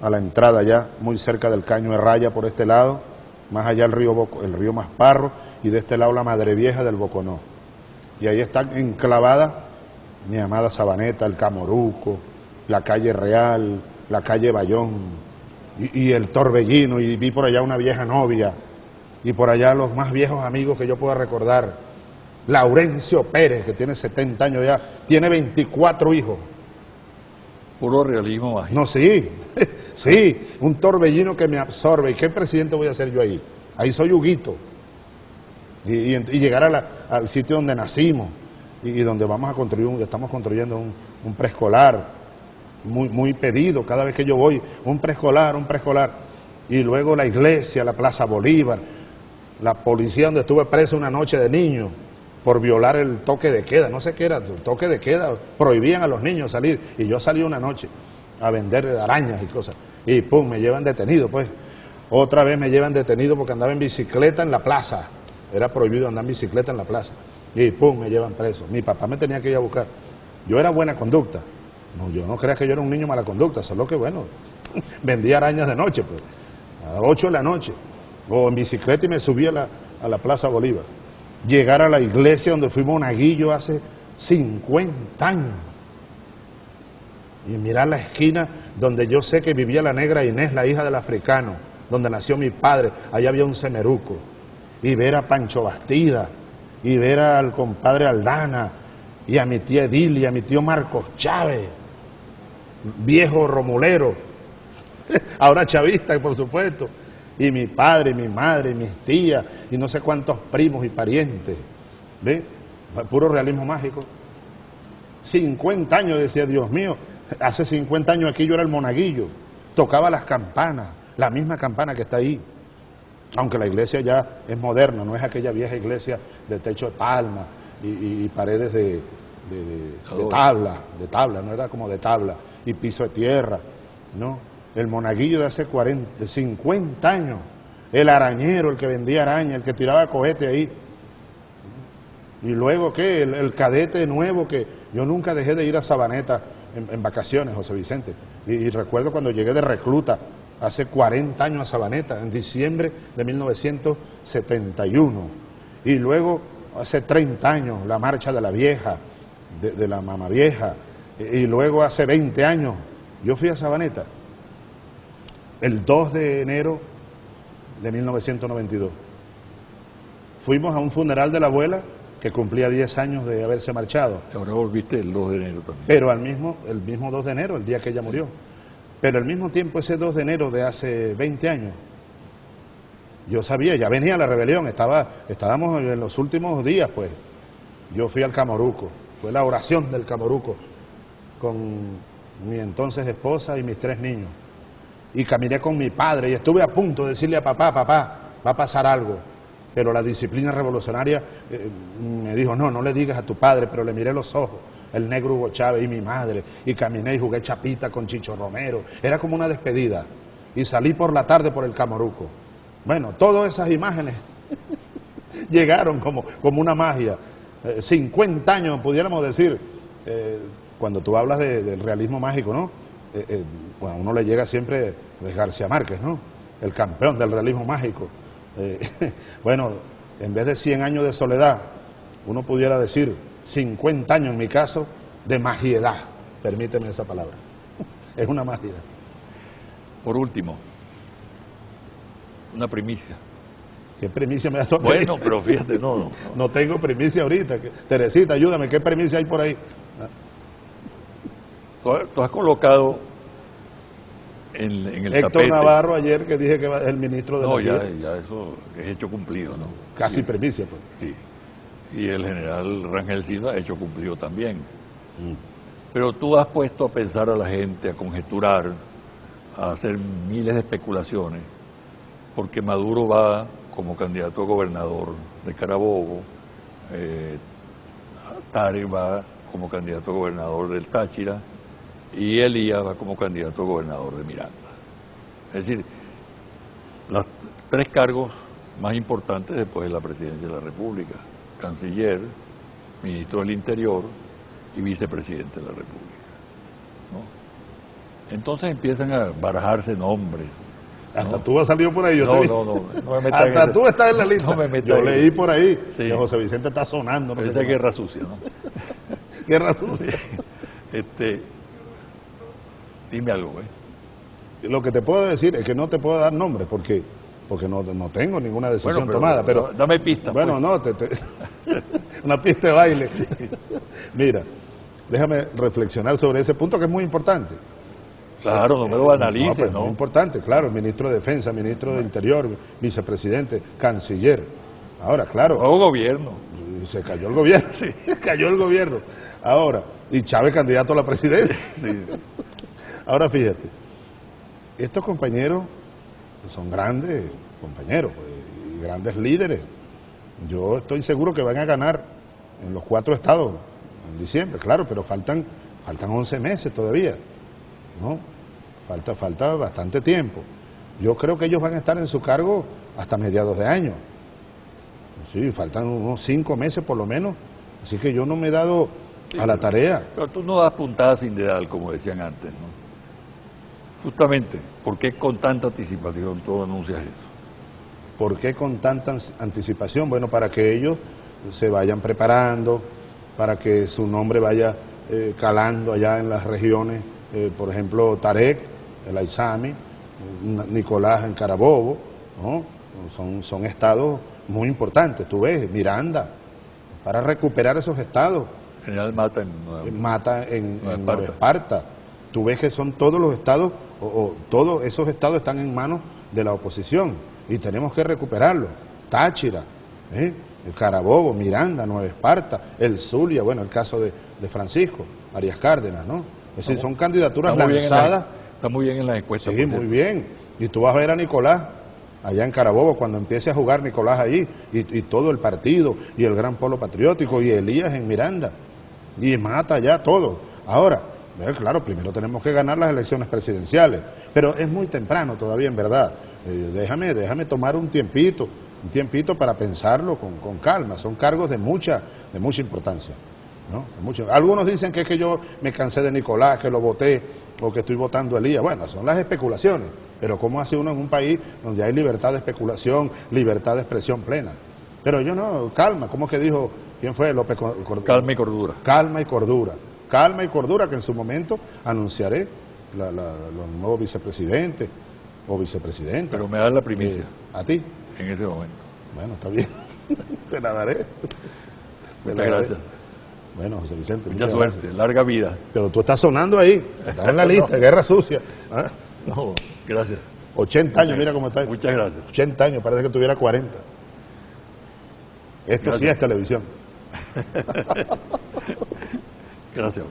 a la entrada ya, muy cerca del Caño de Raya por este lado, más allá el río Masparro, y de este lado la Madre Vieja del Boconó. Y ahí están enclavadas mi amada Sabaneta, el Camoruco, la calle Real, la calle Bayón, y el Torbellino, y vi por allá una vieja novia, y por allá los más viejos amigos que yo pueda recordar. Laurencio Pérez, que tiene 70 años ya, tiene 24 hijos. Puro realismo mágico. No, sí, sí, un torbellino que me absorbe. ¿Y qué presidente voy a ser yo ahí? Ahí soy Huguito. Y llegar al sitio donde nacimos y donde vamos a construir, estamos construyendo un preescolar muy pedido cada vez que yo voy, un preescolar. Y luego la iglesia, la Plaza Bolívar, la policía donde estuve preso una noche de niño por violar el toque de queda, no sé qué era, el toque de queda, prohibían a los niños salir, y yo salí una noche a vender arañas y cosas, y pum, me llevan detenido, pues. Otra vez me llevan detenido porque andaba en bicicleta en la plaza, era prohibido andar en bicicleta en la plaza, y pum, me llevan preso. Mi papá me tenía que ir a buscar. Yo era buena conducta, no, yo no creas que yo era un niño mala conducta, solo que bueno, vendía arañas de noche, pues, a las 8 de la noche, o en bicicleta y me subí a la Plaza Bolívar. Llegar a la iglesia donde fui monaguillo hace 50 años y mirar la esquina donde yo sé que vivía la negra Inés, la hija del africano, donde nació mi padre, allá había un semeruco, y ver a Pancho Bastida, y ver al compadre Aldana, y a mi tía Edilia, a mi tío Marcos Chávez, viejo romulero, ahora chavista, por supuesto, y mi padre, y mi madre, y mis tías, y no sé cuántos primos y parientes. ¿Ve? Puro realismo mágico. 50 años, decía, Dios mío, hace 50 años aquí yo era el monaguillo, tocaba las campanas, la misma campana que está ahí. Aunque la iglesia ya es moderna, no es aquella vieja iglesia de techo de palma y paredes de tabla, no era como de tabla, y piso de tierra, no. El monaguillo de hace 50 años el arañero, el que vendía araña, el que tiraba cohete ahí. Y luego, ¿qué? El cadete nuevo, que yo nunca dejé de ir a Sabaneta en vacaciones, José Vicente. Y recuerdo cuando llegué de recluta, hace 40 años a Sabaneta, en diciembre de 1971. Y luego, hace 30 años, la marcha de la vieja, de la mamá vieja. Y luego, hace 20 años, yo fui a Sabaneta, el 2 de enero de 1992. Fuimos a un funeral de la abuela, que cumplía 10 años de haberse marchado. Ahora volviste el 2 de enero también. Pero el mismo 2 de enero, el día que ella murió. Pero al mismo tiempo, ese 2 de enero de hace 20 años, yo sabía, ya venía la rebelión, estábamos en los últimos días, pues. Yo fui al Camoruco, fue la oración del Camoruco, con mi entonces esposa y mis 3 niños. Y caminé con mi padre y estuve a punto de decirle a papá, va a pasar algo. Pero la disciplina revolucionaria me dijo, no le digas a tu padre, pero le miré los ojos, el negro Hugo Chávez y mi madre, y caminé y jugué chapita con Chicho Romero, era como una despedida, y salí por la tarde por el Camoruco. Bueno, todas esas imágenes llegaron como una magia, 50 años pudiéramos decir, cuando tú hablas del realismo mágico, ¿no? Bueno, a uno le llega siempre García Márquez, ¿no? El campeón del realismo mágico. Bueno, en vez de 100 años de soledad, uno pudiera decir 50 años en mi caso de magiedad, permíteme esa palabra. Es una magia. Por último, una primicia. ¿Qué primicia me das tú? Bueno, pero fíjate, no tengo primicia ahorita. Teresita, ayúdame, ¿qué primicia hay por ahí? Tú has colocado en el Héctor tapete. Navarro ayer, que dije que es el ministro de Energía. Ya eso es hecho cumplido, ¿no? Casi primicia, pues. Sí. Y el general Rangel Silva ha hecho cumplido también. Pero tú has puesto a pensar a la gente, a conjeturar, a hacer miles de especulaciones, porque Maduro va como candidato a gobernador de Carabobo, Tarek va como candidato a gobernador del Táchira, y Elías va como candidato a gobernador de Miranda. Es decir, los 3 cargos más importantes después de la presidencia de la República: canciller, ministro del Interior y vicepresidente de la República, ¿no? Entonces empiezan a barajarse nombres. Hasta tú has salido por ahí. Yo no me metas hasta en tú estás en la lista. No me metas yo leí por ahí sí. Que José Vicente está sonando. No Esa es guerra sucia, ¿no? Guerra sucia. Dime algo, Lo que te puedo decir es que no te puedo dar nombres porque no tengo ninguna decisión tomada. Pero dame pistas. Bueno, pues. Una pista de baile. Mira, déjame reflexionar sobre ese punto que es muy importante. Claro, no me lo analices, pues, ¿no? Muy importante, claro, el ministro de Defensa, ministro de Interior, vicepresidente, canciller. Ahora, claro. Nuevo gobierno. Se cayó el gobierno, sí. Cayó el gobierno. Ahora, y Chávez candidato a la presidencia. Sí. Ahora fíjate, estos compañeros son grandes compañeros, pues, y grandes líderes. Yo estoy seguro que van a ganar en los 4 estados en diciembre, claro, pero faltan 11 meses todavía, ¿no? Falta bastante tiempo. Yo creo que ellos van a estar en su cargo hasta mediados de año. Sí, faltan unos 5 meses por lo menos, así que yo no me he dado a la tarea. Pero tú no das puntadas sin dedal, como decían antes, ¿no? Justamente, ¿por qué con tanta anticipación tú anuncias eso? ¿Por qué con tanta anticipación? Bueno, para que ellos se vayan preparando, para que su nombre vaya calando allá en las regiones, por ejemplo, Tarek, el Aizami, Nicolás en Carabobo, ¿no? Son estados muy importantes, tú ves, Miranda, para recuperar esos estados. General Mata en Nueva Esparta. Tú ves que son todos los estados, todos esos estados están en manos de la oposición y tenemos que recuperarlos. Táchira, el Carabobo, Miranda, Nueva Esparta, el Zulia, bueno, el caso de Francisco Arias Cárdenas, ¿no? Es decir, son candidaturas lanzadas. Está muy bien en las encuestas. Sí, muy bien. Y tú vas a ver a Nicolás allá en Carabobo, cuando empiece a jugar Nicolás allí, y todo el partido, y el Gran Polo Patriótico, y Elías en Miranda, y Mata allá, todo. Ahora, Claro, primero tenemos que ganar las elecciones presidenciales, pero es muy temprano todavía, en verdad. Déjame tomar un tiempito para pensarlo con calma. Son cargos de mucha importancia, ¿no? Algunos dicen que es que yo me cansé de Nicolás, que lo voté, o que estoy votando a Elías. Bueno, son las especulaciones, pero ¿cómo hace uno en un país donde hay libertad de especulación, libertad de expresión plena? Pero yo no, calma, ¿cómo que dijo? ¿Quién fue? López Cordura. Calma y cordura. Calma y cordura. Calma y cordura, que en su momento anunciaré los nuevos vicepresidentes o vicepresidentes. Pero me das la primicia. ¿A ti? En ese momento. Bueno, está bien. Te la daré. Muchas gracias. Bueno, José Vicente. Mucha suerte, gracias. Larga vida. Pero tú estás sonando ahí. Estás en la lista, no. Guerra sucia. ¿Ah? No, gracias. 80 años, mira cómo está. Muchas gracias. 80 años, parece que tuviera 40. Esto gracias. Sí es televisión. Gracias.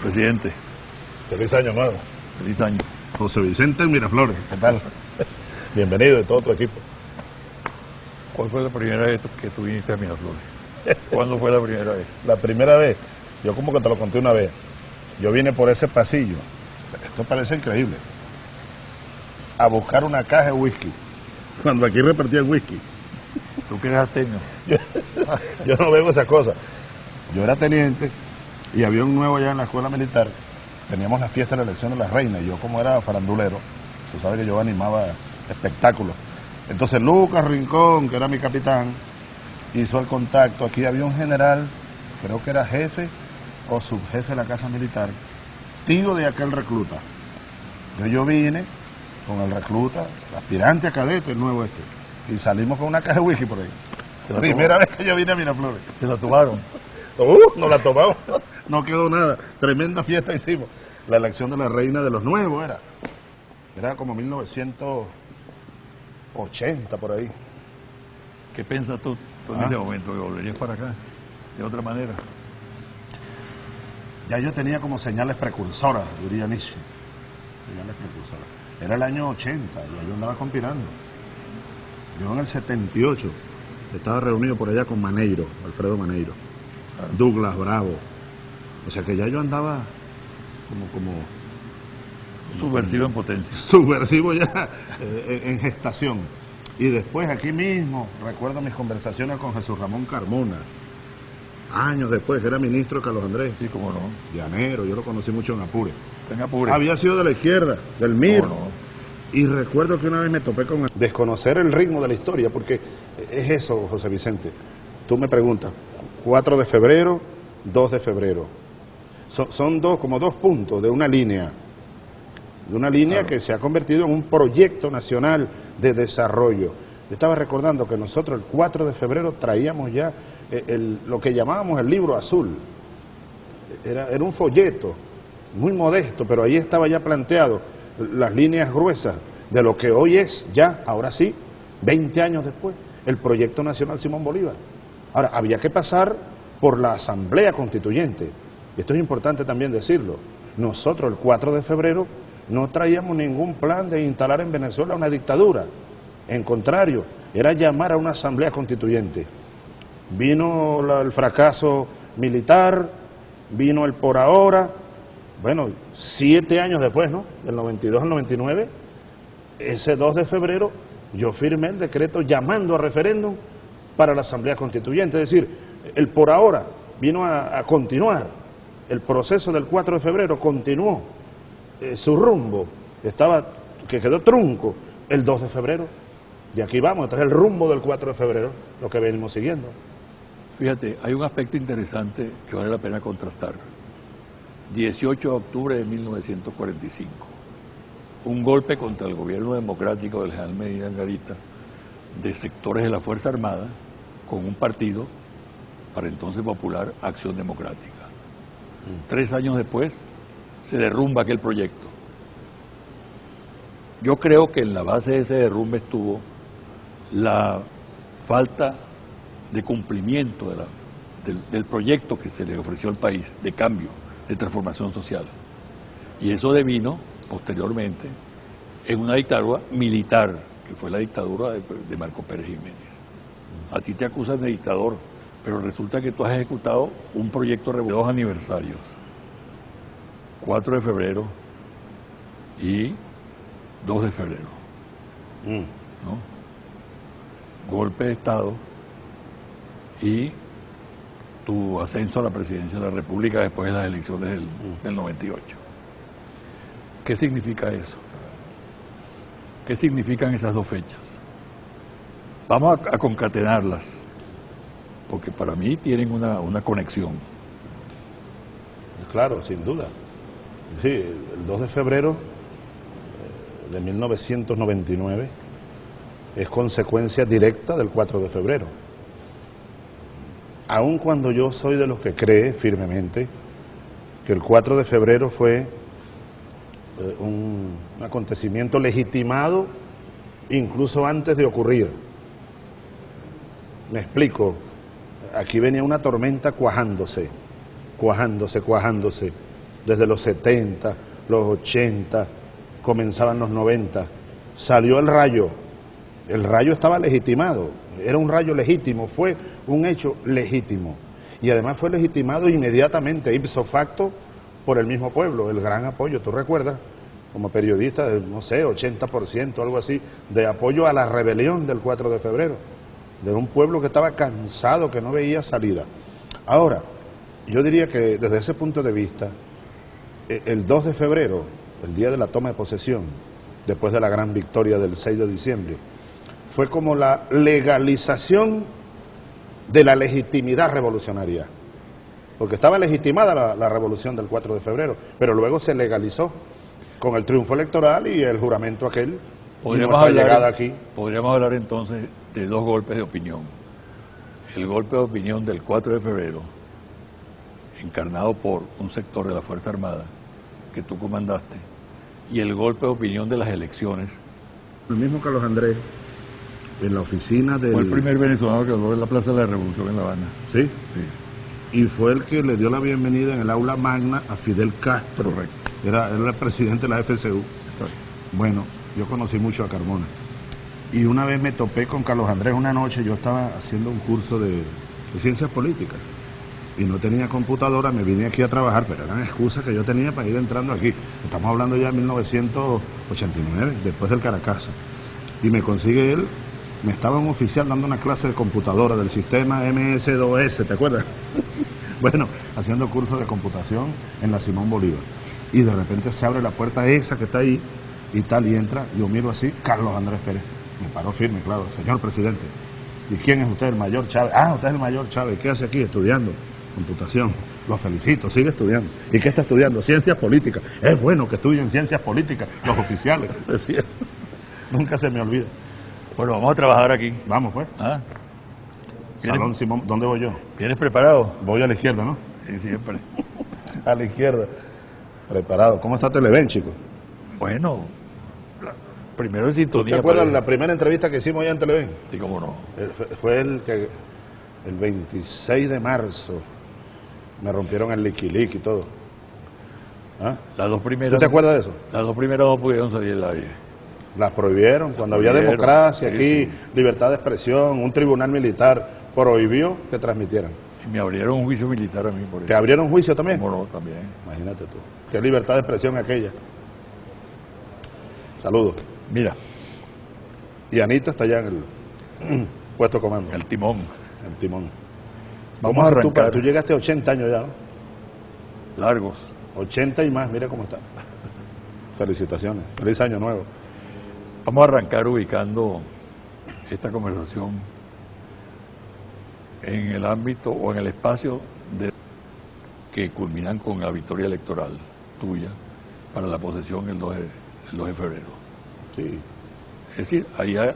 Presidente. Feliz año nuevo. Feliz año. José Vicente Miraflores, ¿qué tal? Bienvenido de todo tu equipo. ¿Cuál fue la primera vez que tú viniste a Miraflores? ¿Cuándo fue la primera vez? La primera vez, yo como que te lo conté una vez. Yo vine por ese pasillo, esto parece increíble, a buscar una caja de whisky, cuando aquí repartían whisky. ¿Tú que eres arteño? Yo no bebo esas cosas. Yo era teniente y había un nuevo allá en la escuela militar. Teníamos la fiesta de la elección de las reinas y yo, como era farandulero, tú sabes que yo animaba espectáculos. Entonces Lucas Rincón, que era mi capitán, hizo el contacto. Aquí había un general, creo que era jefe o subjefe de la casa militar, tío de aquel recluta. Yo vine con el recluta, aspirante a cadete, el nuevo y salimos con una caja de whisky por ahí. La primera vez que yo vine a Miraflores. ¿Se la tomaron? Nos la tomamos, no quedó nada. Tremenda fiesta hicimos. La elección de la reina de los nuevos era como 1980 por ahí. ¿Qué piensas tú en ese momento? ¿Que volverías para acá de otra manera? Ya yo tenía como señales precursoras, diría Nietzsche. Señales precursoras. Era el año 80, ya yo andaba conspirando. Yo en el 78 estaba reunido por allá con Maneiro, Alfredo Maneiro, Douglas Bravo. O sea que ya yo andaba como subversivo en potencia. Subversivo ya en gestación. Y después aquí mismo, recuerdo mis conversaciones con Jesús Ramón Carmona, años después, que era ministro de Carlos Andrés. Sí, cómo no. Llanero, yo lo conocí mucho en Apure. En Apure. Había sido de la izquierda, del MIR. No. Y recuerdo que una vez me topé con desconocer el ritmo de la historia, porque es eso, José Vicente. Tú me preguntas, 4 de febrero, 2 de febrero. Son como dos puntos de una línea. De una línea claro, que se ha convertido en un proyecto nacional de desarrollo. Yo estaba recordando que nosotros el 4 de febrero traíamos ya lo que llamábamos el libro azul. Era un folleto muy modesto, pero ahí estaba ya planteado las líneas gruesas de lo que hoy es ya, ahora sí, 20 años después, el proyecto nacional Simón Bolívar. Ahora, había que pasar por la Asamblea Constituyente, y esto es importante también decirlo. Nosotros el 4 de febrero no traíamos ningún plan de instalar en Venezuela una dictadura. En contrario, era llamar a una Asamblea Constituyente. Vino el fracaso militar, vino el por ahora. Bueno, 7 años después, ¿no? Del 92 al 99, ese 2 de febrero, yo firmé el decreto llamando a referéndum para la Asamblea Constituyente. Es decir, el por ahora vino a continuar. El proceso del 4 de febrero continuó su rumbo, que quedó trunco el 2 de febrero. Y aquí vamos, este es el rumbo del 4 de febrero, lo que venimos siguiendo. Fíjate, hay un aspecto interesante que vale la pena contrastar. 18 de octubre de 1945, un golpe contra el gobierno democrático del general Medina Angarita, de sectores de la Fuerza Armada, con un partido, para entonces popular, Acción Democrática. 3 años después, se derrumba aquel proyecto. Yo creo que en la base de ese derrumbe estuvo la falta de cumplimiento del proyecto que se le ofreció al país, de cambio, de transformación social. Y eso devino, posteriormente, en una dictadura militar, que fue la dictadura de Marco Pérez Jiménez. A ti te acusan de dictador, pero resulta que tú has ejecutado un proyecto de 2 aniversarios, 4 de febrero y 2 de febrero. ¿No? Golpe de Estado y tu ascenso a la presidencia de la República después de las elecciones del 98. ¿Qué significa eso? ¿Qué significan esas 2 fechas? Vamos a concatenarlas, porque para mí tienen una conexión. Claro, sin duda. Sí, el 2 de febrero de 1999 es consecuencia directa del 4 de febrero. Aun cuando yo soy de los que cree firmemente que el 4 de febrero fue un acontecimiento legitimado incluso antes de ocurrir. Me explico, aquí venía una tormenta cuajándose, desde los 70, los 80, comenzaban los 90, salió el rayo estaba legitimado, era un rayo legítimo, fue un hecho legítimo, y además fue legitimado inmediatamente, ipso facto, por el mismo pueblo, el gran apoyo, tú recuerdas, como periodista, no sé, 80%, algo así, de apoyo a la rebelión del 4 de febrero, de un pueblo que estaba cansado, que no veía salida. Ahora, yo diría que desde ese punto de vista, el 2 de febrero, el día de la toma de posesión, después de la gran victoria del 6 de diciembre, fue como la legalización de la legitimidad revolucionaria. Porque estaba legitimada la revolución del 4 de febrero, pero luego se legalizó con el triunfo electoral y el juramento aquel, y nuestra llegada aquí. Podríamos hablar entonces de 2 golpes de opinión. El golpe de opinión del 4 de febrero, encarnado por un sector de la Fuerza Armada que tú comandaste, y el golpe de opinión de las elecciones. El mismo Carlos Andrés, en la oficina del... Fue el primer venezolano que habló en la Plaza de la Revolución en La Habana. ¿Sí? Sí. Y fue el que le dio la bienvenida en el aula magna a Fidel Castro. Correcto. Era el presidente de la FCU. Bueno, yo conocí mucho a Carmona. Y una vez me topé con Carlos Andrés una noche, yo estaba haciendo un curso de ciencias políticas. Y no tenía computadora, me vine aquí a trabajar, pero eran excusas que yo tenía para ir entrando aquí. Estamos hablando ya de 1989, después del Caracazo. Y me consigue él, me estaba un oficial dando una clase de computadora del sistema MS2S, ¿te acuerdas? Bueno, haciendo cursos de computación en la Simón Bolívar. Y de repente se abre la puerta esa que está ahí y tal, y entra, yo miro así, Carlos Andrés Pérez. Me paró firme, claro, señor presidente. ¿Y quién es usted? El mayor Chávez. Ah, usted es el mayor Chávez. ¿Qué hace aquí? Estudiando computación. Lo felicito, sigue estudiando. ¿Y qué está estudiando? Ciencias políticas. Es bueno que estudien ciencias políticas los oficiales, decía. Nunca se me olvida. Bueno, vamos a trabajar aquí. Vamos, pues. ¿Ah? Salón Simón, ¿dónde voy yo? ¿Vienes preparado? Voy a la izquierda, ¿no? Sí, siempre. A la izquierda. Preparado. ¿Cómo está Televen, chico? Bueno, primero en sintonía. ¿Te acuerdas la primera entrevista que hicimos allá en Televen? Sí, cómo no. Fue el 26 de marzo. Me rompieron el liquiliqui y todo. ¿Ah? Las 2 primeras. ¿Tú te acuerdas de eso? Las 2 primeras no pudieron salir al aire. Las prohibieron. Cuando había democracia aquí, libertad de expresión, un tribunal militar prohibió que transmitieran. Y me abrieron un juicio militar a mí por eso. ¿Te abrieron juicio también? Cómo no, también. Imagínate tú. Qué libertad de expresión aquella. Saludos. Mira. Y Anita está allá en el puesto comando. El timón. El timón. Vamos a arrancar. Tú llegaste a 80 años ya, ¿no? Largos. 80 y más, mira cómo está. Felicitaciones. Feliz año nuevo. Vamos a arrancar ubicando esta conversación en el ámbito o en el espacio que culminan con la victoria electoral tuya para la posesión el 2 de febrero. Sí. Es decir, allá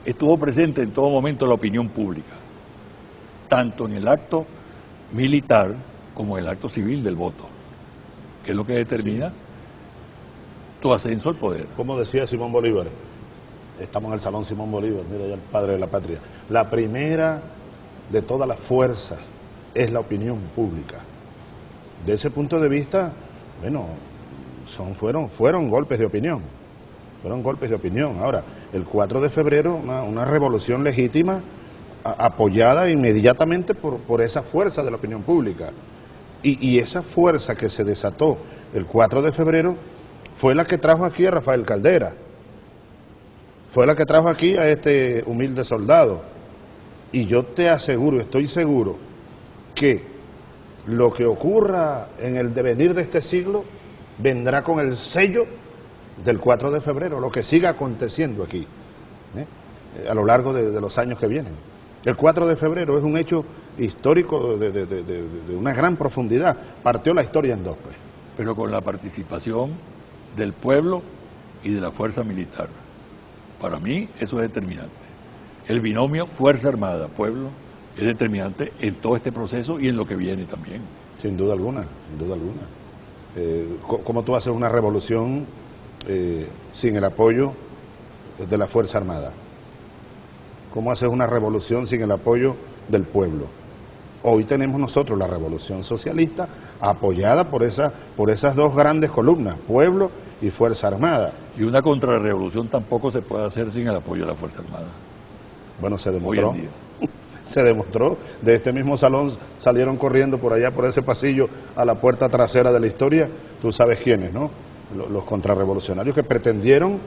estuvo presente en todo momento la opinión pública, tanto en el acto militar como en el acto civil del voto, que es lo que determina tu ascenso al poder. Como decía Simón Bolívar, estamos en el Salón Simón Bolívar, mira ya el padre de la patria, la primera de todas las fuerzas es la opinión pública. De ese punto de vista, bueno, fueron golpes de opinión, Ahora, el 4 de febrero, una revolución legítima, apoyada inmediatamente por esa fuerza de la opinión pública. Y esa fuerza que se desató el 4 de febrero fue la que trajo aquí a Rafael Caldera, fue la que trajo aquí a este humilde soldado. Y yo te aseguro, estoy seguro, que lo que ocurra en el devenir de este siglo vendrá con el sello del 4 de febrero, lo que siga aconteciendo aquí, a lo largo de los años que vienen. El 4 de febrero es un hecho histórico de una gran profundidad, partió la historia en dos, pues. Pero con la participación del pueblo y de la fuerza militar. Para mí eso es determinante. El binomio Fuerza Armada, pueblo, es determinante en todo este proceso y en lo que viene también. Sin duda alguna, sin duda alguna. ¿Cómo tú haces una revolución sin el apoyo de la Fuerza Armada? ¿Cómo haces una revolución sin el apoyo del pueblo? Hoy tenemos nosotros la revolución socialista apoyada por esas dos grandes columnas, pueblo y Fuerza Armada. Y una contrarrevolución tampoco se puede hacer sin el apoyo de la Fuerza Armada. Bueno, se demostró. Se demostró, de este mismo salón salieron corriendo por allá, por ese pasillo, a la puerta trasera de la historia, tú sabes quiénes, ¿no? Los contrarrevolucionarios que pretendieron